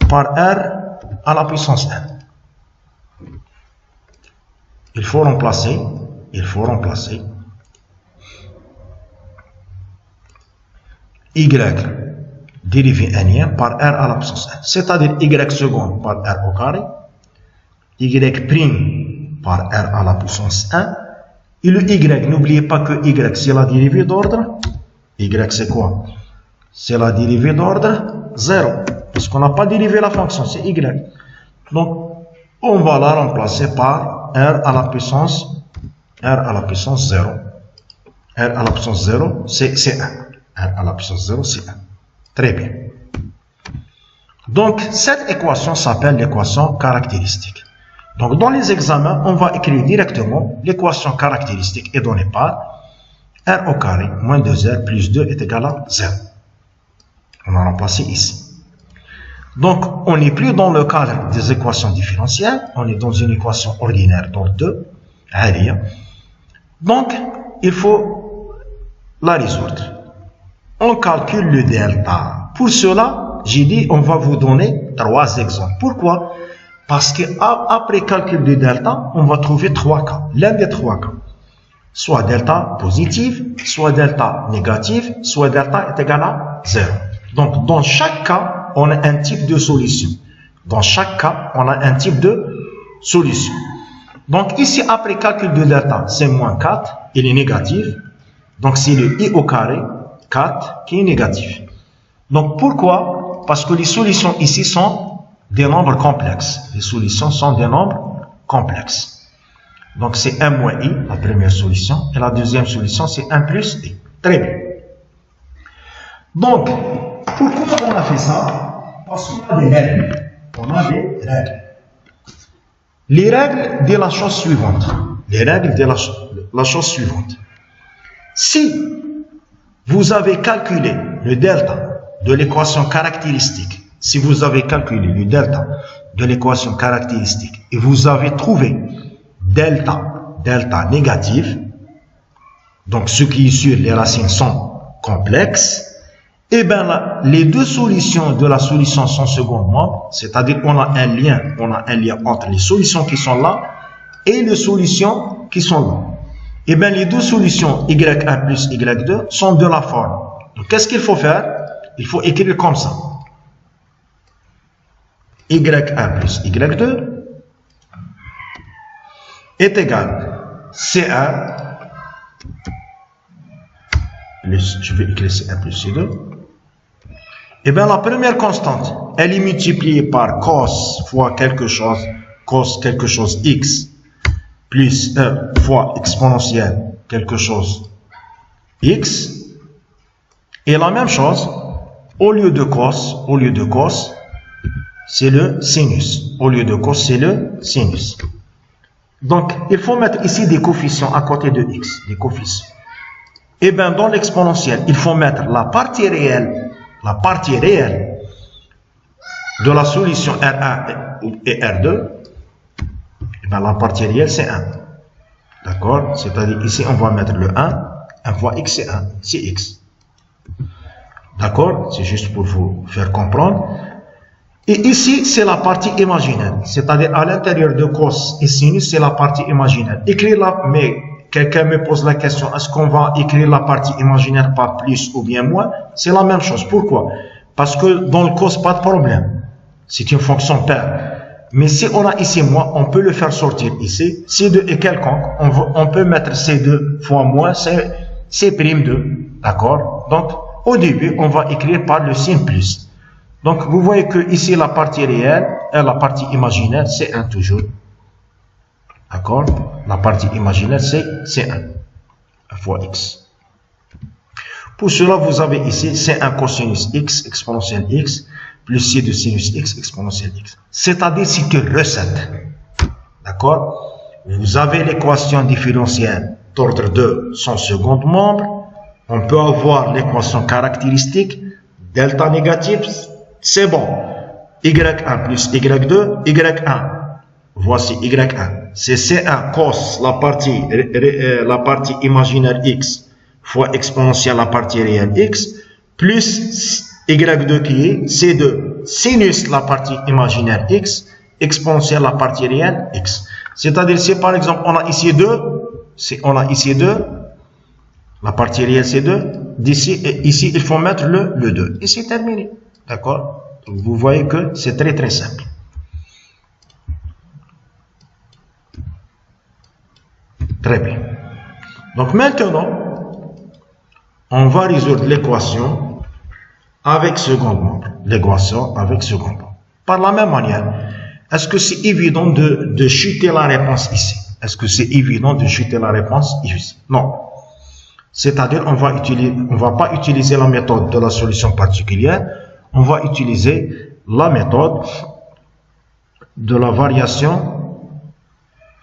par r à la puissance n. Il faut remplacer y dérivée nième par r à la puissance n. C'est-à-dire y seconde par r au carré, y prime par r à la puissance 1, et le y, n'oubliez pas que y c'est la dérivée d'ordre, y c'est quoi? C'est la dérivée d'ordre 0, parce qu'on n'a pas dérivé la fonction, c'est y. Donc, on va la remplacer par r à la puissance 0. R à la puissance 0, c'est 1. R à la puissance 0, c'est 1. Très bien. Donc, cette équation s'appelle l'équation caractéristique. Donc, dans les examens, on va écrire directement l'équation caractéristique est donnée par r au carré moins 2r plus 2 est égal à 0. On a remplacé ici. Donc, on n'est plus dans le cadre des équations différentielles, on est dans une équation ordinaire, donc 2, عادية. Donc, il faut la résoudre. On calcule le delta. Pour cela, j'ai dit, on va vous donner 3 exemples. Pourquoi? Parce qu'après calcul de delta, on va trouver 3 cas. L'un des 3 cas. Soit delta positif, soit delta négatif, soit delta est égal à 0. Donc, dans chaque cas, on a un type de solution. Dans chaque cas, on a un type de solution. Donc, ici, après calcul de delta, c'est moins 4, il est négatif. Donc, c'est le i au carré, 4, qui est négatif. Donc, pourquoi? Parce que les solutions ici sont des nombres complexes. Les solutions sont des nombres complexes. Donc, c'est 1 moins i, la première solution. Et la deuxième solution, c'est 1 plus i. Très bien. Donc, pourquoi on a fait ça? Parce qu'on a des règles. Les règles de la chose suivante. Si vous avez calculé le delta de l'équation caractéristique, si vous avez calculé le delta de l'équation caractéristique et vous avez trouvé delta négatif, donc ce qui est sûr, les racines sont complexes, et bien là, les deux solutions de la solution sans second membre, c'est-à-dire on a un lien entre les solutions qui sont là et les solutions qui sont là. eh bien, les deux solutions y1 plus y2 sont de la forme. Donc, qu'est-ce qu'il faut faire? Il faut écrire comme ça. y1 plus y2 est égal C1 plus, je vais écrire C1 plus C2. Eh bien, la première constante, elle est multipliée par cos fois quelque chose x, plus 1 fois exponentielle quelque chose x. Et la même chose, au lieu de cos, c'est le sinus. Au lieu de cos, c'est le sinus. Donc, il faut mettre ici des coefficients à côté de x, des coefficients. Et bien, dans l'exponentielle, il faut mettre la partie réelle de la solution R1 et R2. Et bien, la partie réelle, c'est 1. D'accord? C'est-à-dire, ici, on va mettre le 1 fois x, c'est 1, c'est x. D'accord? C'est juste pour vous faire comprendre. Et ici, c'est la partie imaginaire. C'est-à-dire, à l'intérieur de cos et sinus, c'est la partie imaginaire. Écrire là, mais quelqu'un me pose la question, est-ce qu'on va écrire la partie imaginaire par plus ou bien moins? C'est la même chose. Pourquoi? Parce que dans le cos, pas de problème. C'est une fonction paire. Mais si on a ici moins, on peut le faire sortir ici. C2 est quelconque. On peut mettre C2 fois moins, c'est prime 2. D'accord? Donc, au début, on va écrire par le signe plus. Donc, vous voyez que ici, la partie réelle et la partie imaginaire, c'est 1 toujours. D'accord? La partie imaginaire, c'est 1 fois x. Pour cela, vous avez ici C1 cosinus x exponentielle x plus C de sinus x exponentielle x. C'est-à-dire, c'est une recette. D'accord? Vous avez l'équation différentielle d'ordre 2, son second membre. On peut avoir l'équation caractéristique, delta négatif, c'est bon. y1 plus y2, y1. Voici y1. C'est C1 cos, la partie imaginaire x, fois exponentielle la partie réelle x, plus y2 qui est C2 sinus la partie imaginaire x, exponentielle la partie réelle x. C'est-à-dire, si par exemple, on a ici 2, la partie réelle c'est 2, d'ici et ici, il faut mettre le 2. Et c'est terminé. D'accord? Vous voyez que c'est très très simple. Très bien. Donc maintenant, on va résoudre l'équation avec second membre. L'équation avec second membre. Par la même manière, est-ce que c'est évident de chuter la réponse ici? Est-ce que c'est évident de chuter la réponse ici? Non. C'est-à-dire, on va pas utiliser la méthode de la solution particulière, on va utiliser la méthode de la variation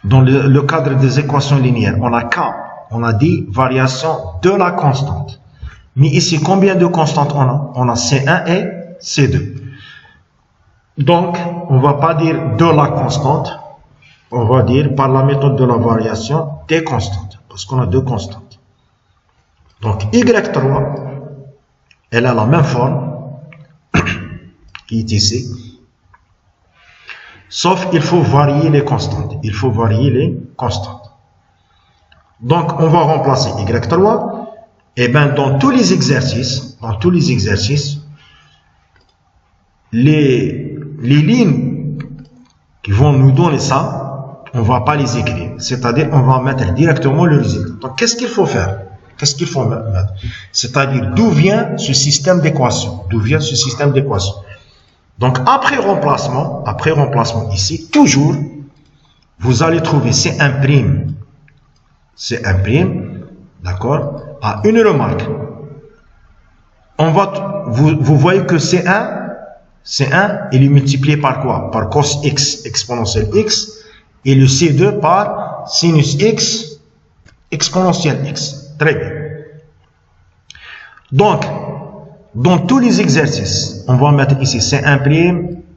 dans le cadre des équations linéaires. On a K, on a dit variation de la constante. Mais ici, combien de constantes on a? On a C1 et C2. Donc, on va pas dire de la constante, on va dire par la méthode de la variation des constantes, parce qu'on a deux constantes. Donc, Y3, elle a la même forme qui est ici, sauf qu'il faut varier les constantes. Il faut varier les constantes. Donc, on va remplacer Y3, et bien dans tous les exercices, les lignes qui vont nous donner ça, on ne va pas les écrire. C'est-à-dire, on va mettre directement le résultat. Donc, qu'est-ce qu'il faut faire? Qu'est-ce qu'il faut mettre? C'est-à-dire, d'où vient ce système d'équation? D'où vient ce système d'équation? Donc, après remplacement ici, toujours, vous allez trouver C1', d'accord? Ah, une remarque. Vous voyez que C1, il est multiplié par quoi? Par cos x exponentielle x, et le C2 par sinus x exponentielle x. Très bien. Donc, dans tous les exercices, on va mettre ici C1'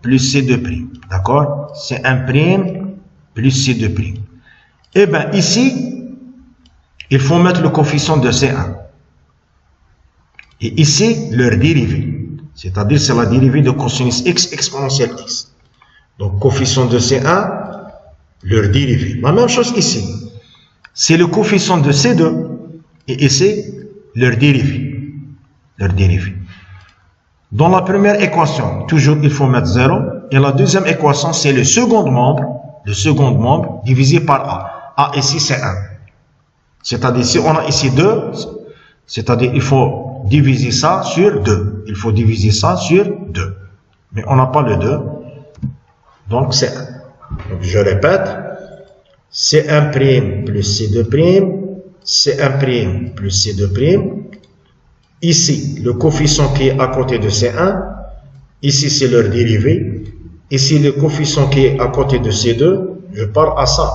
plus C2'. D'accord? C1' plus C2'. Et bien, ici, il faut mettre le coefficient de C1. Et ici, leur dérivée. C'est-à-dire, c'est la dérivée de cosinus x exponentielle x. Donc, coefficient de C1, leur dérivée. La même chose ici. c'est le coefficient de ces deux, et c'est leur dérivé. Leur dérivé. Dans la première équation, toujours il faut mettre 0, et la deuxième équation, c'est le second membre divisé par A. A ici, c'est 1. C'est-à-dire, si on a ici 2, c'est-à-dire, il faut diviser ça sur 2. Il faut diviser ça sur 2. Mais on n'a pas le 2. Donc, c'est 1. Donc, je répète. C1' plus C2', C1' plus C2'. Ici, le coefficient qui est à côté de C1. Ici, c'est leur dérivé. Ici, le coefficient qui est à côté de C2. Je pars à ça.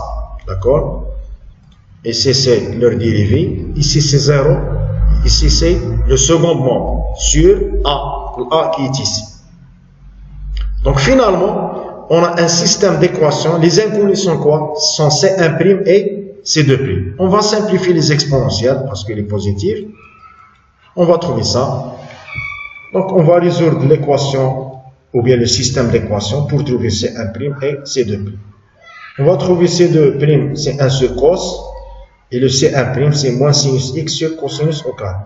D'accord? Ici, c'est leur dérivé. Ici, c'est 0. Ici, c'est le second membre sur A. A qui est ici. Donc, finalement, on a un système d'équations. Les inconnus sont quoi? Sont C1' et C2'. On va simplifier les exponentielles parce qu'il est positif. On va trouver ça. Donc, on va résoudre l'équation ou bien le système d'équations pour trouver C1' et C2'. On va trouver C2', c'est 1 sur cos. Et le C1', c'est moins sinus x sur cosinus au carré.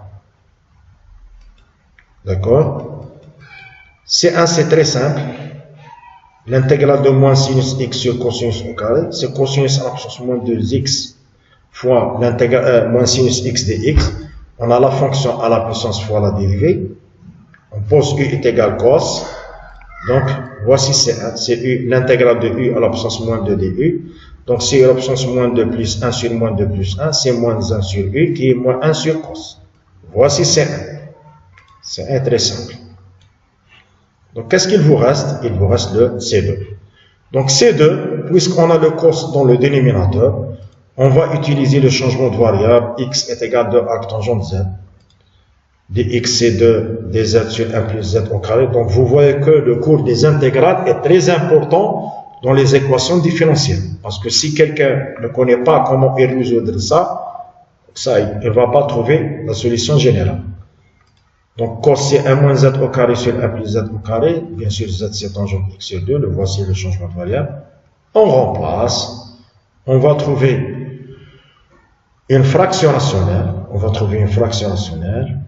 D'accord? C1, c'est très simple. L'intégrale de moins sinus x sur cosinus au carré, c'est cosinus à la puissance moins 2x fois l'intégrale moins sinus x dx. On a la fonction à la puissance fois la dérivée. On pose u est égal cos. Donc, voici C1, c'est u, l'intégrale de u à la puissance moins 2 du. Donc, c'est la puissance moins 2 plus 1 sur moins 2 plus 1, c'est moins 1 sur u qui est moins 1 sur cos. Voici C1. C1 très simple. Donc, qu'est-ce qu'il vous reste? Il vous reste le C2. Donc, C2, puisqu'on a le cos dans le dénominateur, on va utiliser le changement de variable. X est égal à 2 arc tangente z. dx c'est 2 dz sur 1 plus z au carré. Donc, vous voyez que le cours des intégrales est très important dans les équations différentielles. Parce que si quelqu'un ne connaît pas comment résoudre ça, il ne va pas trouver la solution générale. Donc, cos c'est 1 moins z au carré sur 1 plus z au carré. Bien sûr, z c'est tangente x sur 2. Voici le changement de variable. On remplace. On va trouver une fraction rationnelle. On va trouver une fraction rationnelle.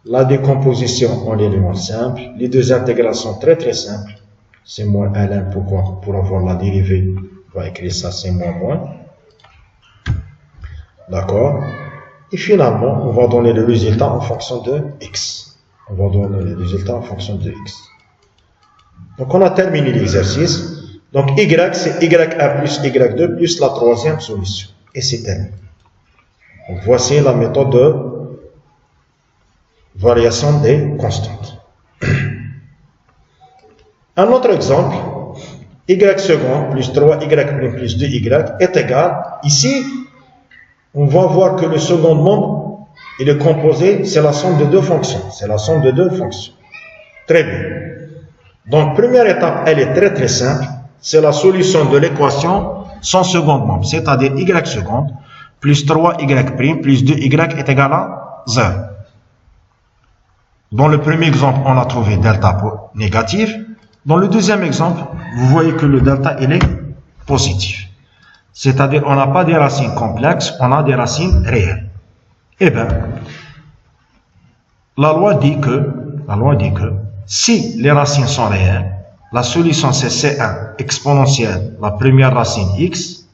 La décomposition en éléments simples. Les deux intégrales sont très très simples. C'est moins ln. Pourquoi? Pour avoir la dérivée, on va écrire ça, c'est moins. D'accord? Et finalement, on va donner le résultat en fonction de x. On va donner le résultat en fonction de x. Donc, on a terminé l'exercice. Donc, y, c'est y1 plus y2 plus la troisième solution. Et c'est terminé. Donc, voici la méthode de variation des constantes. Un autre exemple, y second plus 3y' plus 2y est égal. Ici, on va voir que le second membre, il est composé, c'est la somme de deux fonctions. C'est la somme de deux fonctions. Très bien. Donc, première étape, elle est très très simple. C'est la solution de l'équation sans second membre. C'est-à-dire y seconde plus 3y' plus 2y est égal à 0. Dans le premier exemple, on a trouvé delta négatif. Dans le deuxième exemple, vous voyez que le delta, il est positif. C'est-à-dire, on n'a pas des racines complexes, on a des racines réelles. Eh bien, la loi dit que si les racines sont réelles, la solution c'est C1 exponentielle, la première racine x,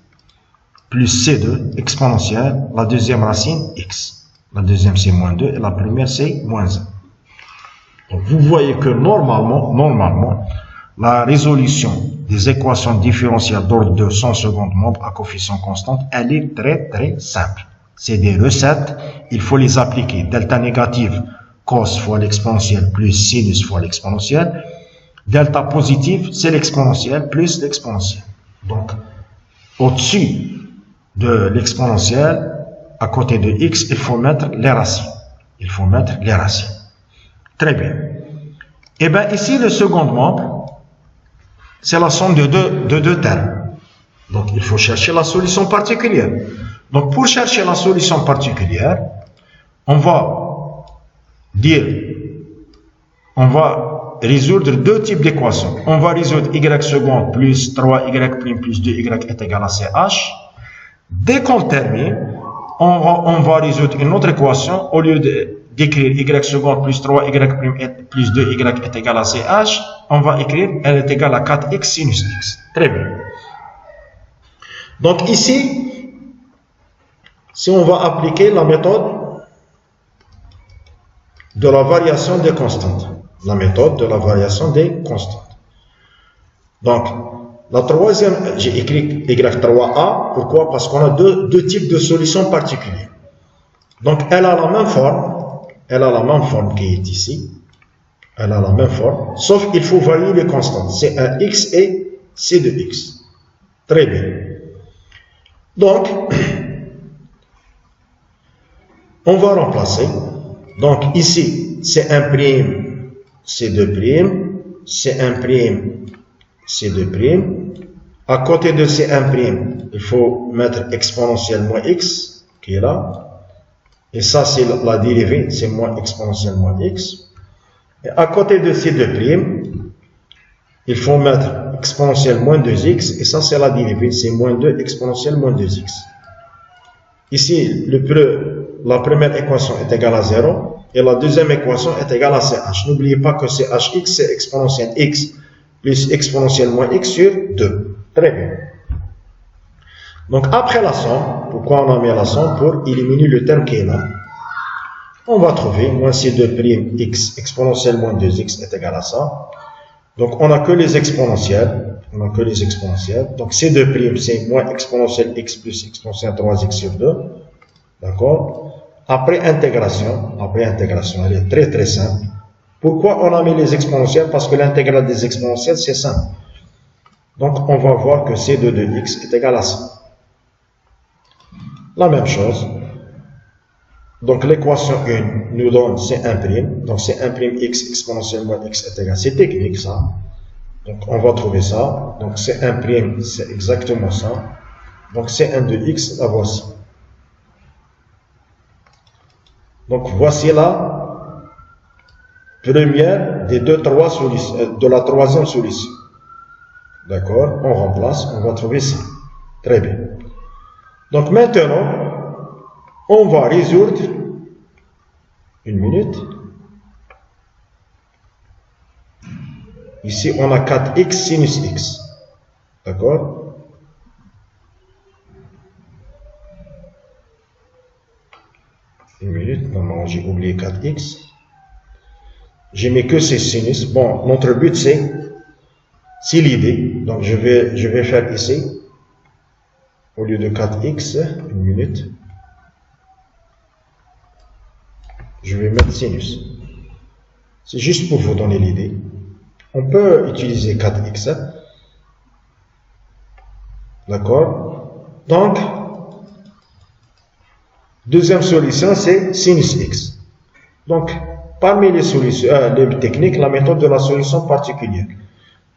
plus C2 exponentielle, la deuxième racine x. La deuxième c'est moins 2 et la première c'est moins 1. Donc, vous voyez que normalement, la résolution des équations différentielles d'ordre 2 sans second membre à coefficient constant, elle est très très simple. C'est des recettes, il faut les appliquer. Delta négative, cos fois l'exponentielle plus sinus fois l'exponentielle. Delta positif, c'est l'exponentielle plus l'exponentielle. Donc, au-dessus de l'exponentielle, à côté de x, il faut mettre les racines. Très bien. Et bien ici, le second membre, c'est la somme de deux termes. Donc, il faut chercher la solution particulière. Donc, pour chercher la solution particulière, on va résoudre deux types d'équations. On va résoudre y second plus 3y' plus 2y est égal à ch. Dès qu'on termine, on va résoudre une autre équation. Au lieu d'écrire y seconde plus 3y prime plus 2y est égal à ch, on va écrire elle est égale à 4x sinus x. Très bien. Donc ici, si on va appliquer la méthode de la variation des constantes, la méthode de la variation des constantes. Donc, la troisième, j'ai écrit y3a, pourquoi? Parce qu'on a deux types de solutions particulières. Donc, elle a la même forme qui est ici, elle a la même forme, sauf qu'il faut varier les constantes, C1x et C2x. Très bien. Donc, on va remplacer. Donc, ici, C1', C2', C1', C2'. À côté de C1', il faut mettre exponentielle moins x, qui est là. Et ça, c'est la dérivée, c'est moins exponentielle moins x. Et à côté de C2', il faut mettre exponentielle moins 2x, et ça, c'est la dérivée, c'est moins 2 exponentielle moins 2x. Ici, la première équation est égale à 0, et la deuxième équation est égale à ch. N'oubliez pas que chx, c'est exponentielle x plus exponentielle moins x sur 2. Très bien. Donc, après la somme, pourquoi on a mis la somme? Pour éliminer le terme qui est là. On va trouver moins c2' x exponentielle moins 2x est égal à ça. Donc, on n'a que les exponentielles. Donc, c2', c'est moins exponentielle x plus exponentielle 3x sur 2. D'accord? Après intégration, elle est très très simple. Pourquoi on a mis les exponentielles? Parce que l'intégrale des exponentielles, c'est simple. Donc, on va voir que c de 2x est égal à ça. La même chose. Donc, l'équation 1 nous donne C1'. Donc, C1' x exponentielle moins x est égal à... C'est technique, ça. Donc, on va trouver ça. Donc, C1', c'est exactement ça. Donc, C1 de x, la voici. Donc, voici la première des trois solutions, de la troisième solution. D'accord? On remplace, on va trouver ça. Très bien. Donc, maintenant, on va résoudre, une minute. Ici, on a 4x sinus x. D'accord? Une minute, normalement j'ai oublié 4x. J'ai mis que ces sinus. Bon, notre but c'est l'idée. Donc je vais faire ici, au lieu de 4x, une minute, je vais mettre sinus. C'est juste pour vous donner l'idée. On peut utiliser 4x. D'accord? Donc, deuxième solution, c'est sinus x. Donc, parmi les solutions, les techniques, la méthode de la solution particulière.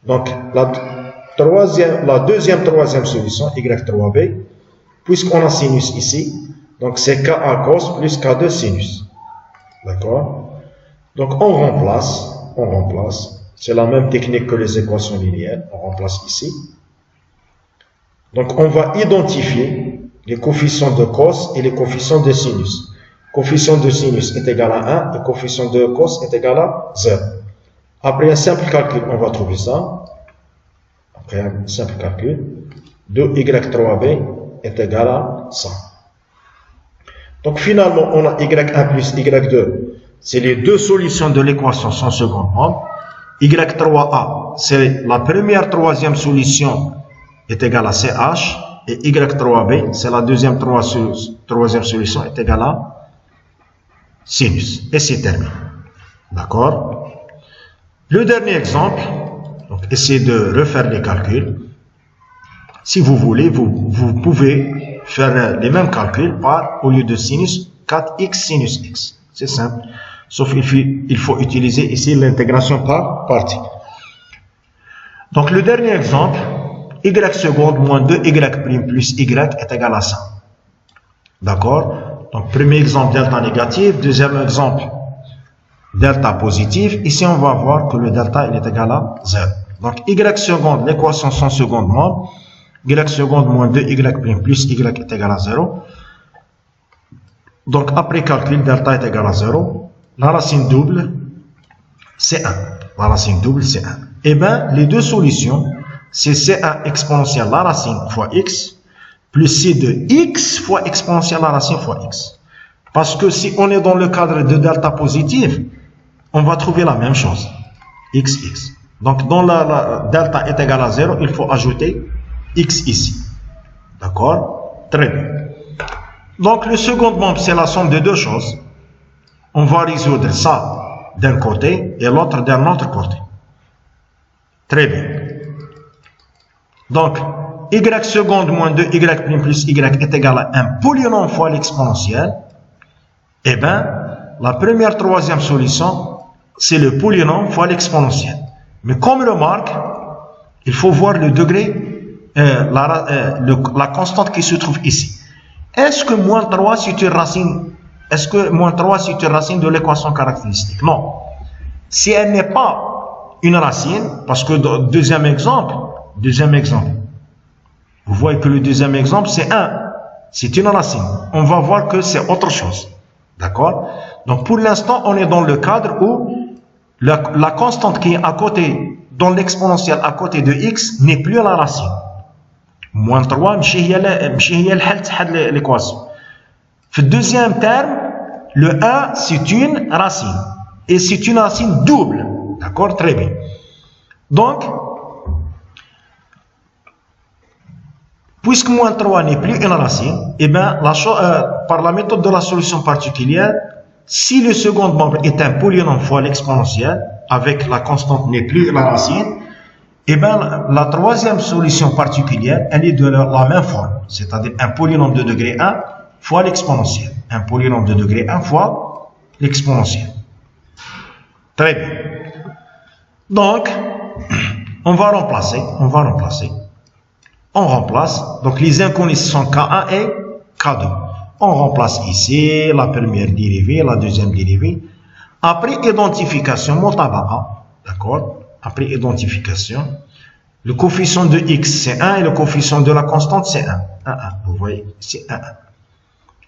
Donc, la troisième solution, y3b, puisqu'on a sinus ici, donc c'est ka cos plus k2 sinus. D'accord? Donc, on remplace. C'est la même technique que les équations linéaires. On remplace ici. Donc, on va identifier les coefficients de cos et les coefficients de sinus. Coefficient de sinus est égal à 1 et coefficient de cos est égal à 0. Après un simple calcul, on va trouver ça. Après un simple calcul, 2y3b est égal à 100. Donc finalement, on a y1 plus y2. C'est les deux solutions de l'équation sans second ordre. y3a, c'est la première troisième solution est égale à ch. Et y3b, c'est la deuxième troisième solution est égale à sinus. Et c'est terminé. D'accord? Le dernier exemple, donc essayez de refaire les calculs. Si vous voulez, vous pouvez faire les mêmes calculs par, au lieu de sinus, 4x sinus x. C'est simple. Sauf qu'il faut utiliser ici l'intégration par partie. Donc le dernier exemple, y seconde moins 2y' plus y est égal à 100. D'accord? Donc premier exemple, delta négatif. Deuxième exemple, delta positif. Ici, on va voir que le delta il est égal à 0. Donc y seconde, l'équation sans secondement. Y seconde moins 2y' plus y est égal à 0. Donc, après calcul, delta est égal à 0. La racine double, c'est 1. La racine double, c'est 1. Eh bien, les deux solutions, c'est C1 exponentielle la racine fois x, plus C de x fois exponentielle la racine fois x. Parce que si on est dans le cadre de delta positive, on va trouver la même chose, x. Donc, dans la delta est égal à 0, il faut ajouter x ici. D'accord? Très bien. Donc, le second membre, c'est la somme de deux choses. On va résoudre ça d'un côté et l'autre d'un autre côté. Très bien. Donc, y seconde moins 2y prime plus y est égal à un polynôme fois l'exponentielle. Eh bien, la première, troisième solution, c'est le polynôme fois l'exponentielle. Mais comme remarque, il faut voir le degré, la constante qui se trouve ici. Est-ce que moins 3 c'est une racine? Est-ce que moins 3 c'est une racine de l'équation caractéristique? Non. Si elle n'est pas une racine, parce que deuxième exemple, vous voyez que le deuxième exemple c'est 1, c'est une racine. On va voir que c'est autre chose. D'accord? Donc pour l'instant, on est dans le cadre où la constante qui est à côté, dans l'exponentielle à côté de x, n'est plus la racine. Moins 3, l'équation. Le deuxième terme, le 1, c'est une racine. Et c'est une racine double. D'accord? Très bien. Donc, puisque moins 3 n'est plus une racine, eh bien, par la méthode de la solution particulière, si le second membre est un polynôme fois l'exponentielle, avec la constante n'est plus la racine, eh bien, la troisième solution particulière, elle est de la même forme, c'est-à-dire un polynôme de degré 1 fois l'exponentielle. Un polynôme de degré 1 fois l'exponentielle. Très bien. Donc, on va remplacer. On remplace. Donc, les inconnus sont K1 et K2. On remplace ici la première dérivée, la deuxième dérivée. Après identification, mutaba'a, d'accord? Après identification, le coefficient de x c'est 1 et le coefficient de la constante c'est 1. 1. Vous voyez, c'est 1.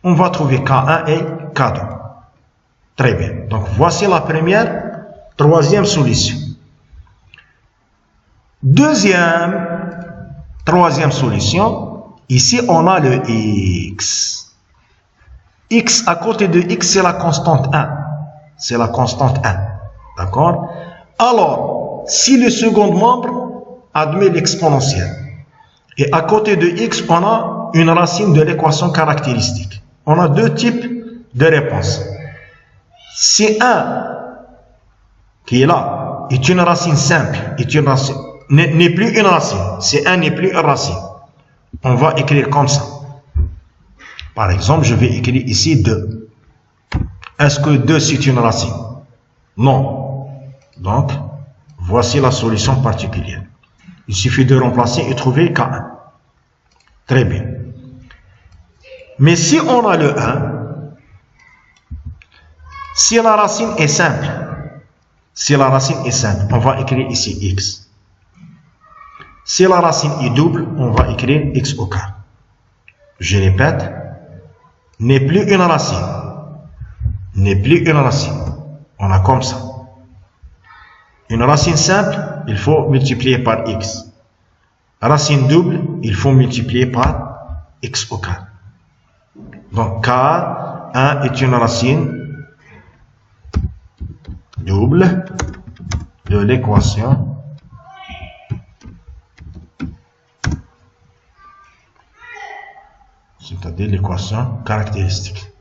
On va trouver K1 et K2. Très bien. Donc, voici la première, troisième solution. Troisième solution. Ici, on a le x. X à côté de x, c'est la constante 1. C'est la constante 1. D'accord? Alors, si le second membre admet l'exponentielle, et à côté de x, on a une racine de l'équation caractéristique. On a deux types de réponses. Si 1 qui est là est une racine simple, n'est plus une racine, si 1 n'est plus une racine, on va écrire comme ça. Par exemple, je vais écrire ici 2. Est-ce que 2 c'est une racine? Non. Donc, voici la solution particulière. Il suffit de remplacer et trouver K1. Très bien. Mais si on a le 1, si la racine est simple, on va écrire ici x. Si la racine est double, on va écrire x au carré. Je répète, n'est plus une racine. On a comme ça. Une racine simple, il faut multiplier par x. Racine double, il faut multiplier par x au carré. Donc, K1 est une racine double de l'équation c'est-à-dire l'équation caractéristique.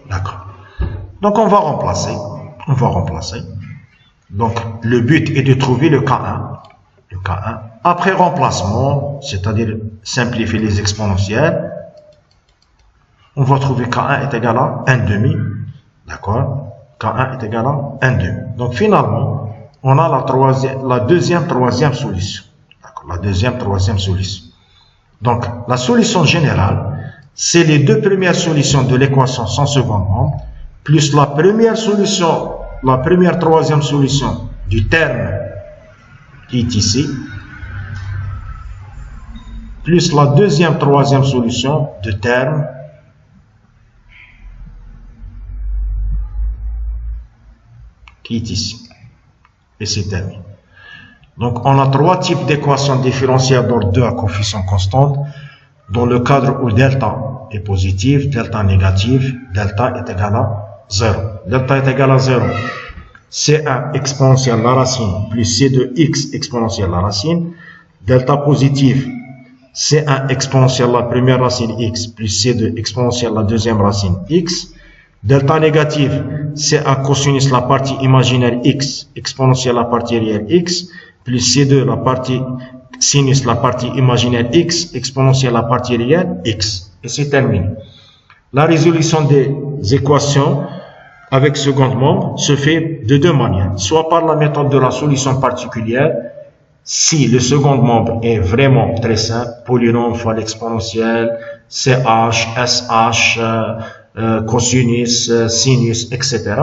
D'accord. Donc, on va remplacer. Donc, le but est de trouver le K1. Après remplacement, c'est-à-dire simplifier les exponentielles, on va trouver K1 est égal à 1/2. D'accord? K1 est égal à 1/2. Donc, finalement, on a la deuxième, troisième solution. D'accord? La deuxième, troisième solution. Donc, la solution générale, c'est les deux premières solutions de l'équation sans second membre, plus la première solution, la première, troisième solution du terme qui est ici, plus la deuxième, troisième solution de terme qui est ici. Et c'est terminé. Donc, on a trois types d'équations différentielles d'ordre 2 à coefficient constant. Dans le cadre où delta est positif, delta négatif, delta est égal à 0. Delta est égal à 0. C1 exponentielle la racine plus C2x exponentielle la racine. Delta positif, C1 exponentielle la première racine x plus C2 exponentielle la deuxième racine x. Delta négatif, C1 cosinus la partie imaginaire x exponentielle la partie réelle x plus C2 la partie sinus la partie imaginaire x exponentielle la partie réelle x. Et c'est terminé. La résolution des équations avec second membre se fait de deux manières. Soit par la méthode de la solution particulière, si le second membre est vraiment très simple, polynôme fois l'exponentielle, CH, SH, cosinus, sinus, etc.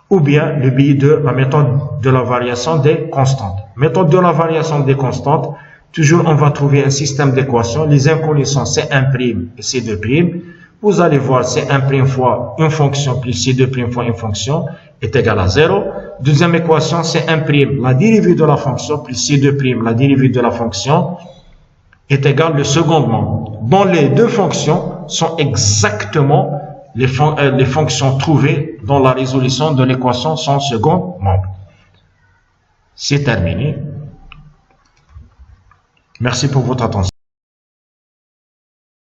Ou bien le biais de la méthode de la variation des constantes. Méthode de la variation des constantes, toujours on va trouver un système d'équations. Les inconnus sont C1' et C2'. Vous allez voir C1' fois une fonction plus C2' fois une fonction est égal à 0. Deuxième équation, C1', la dérivée de la fonction plus C2', la dérivée de la fonction est égal au second membre. Dont les deux fonctions sont exactement les fonctions trouvées dans la résolution de l'équation sans second membre. C'est terminé. Merci pour votre attention.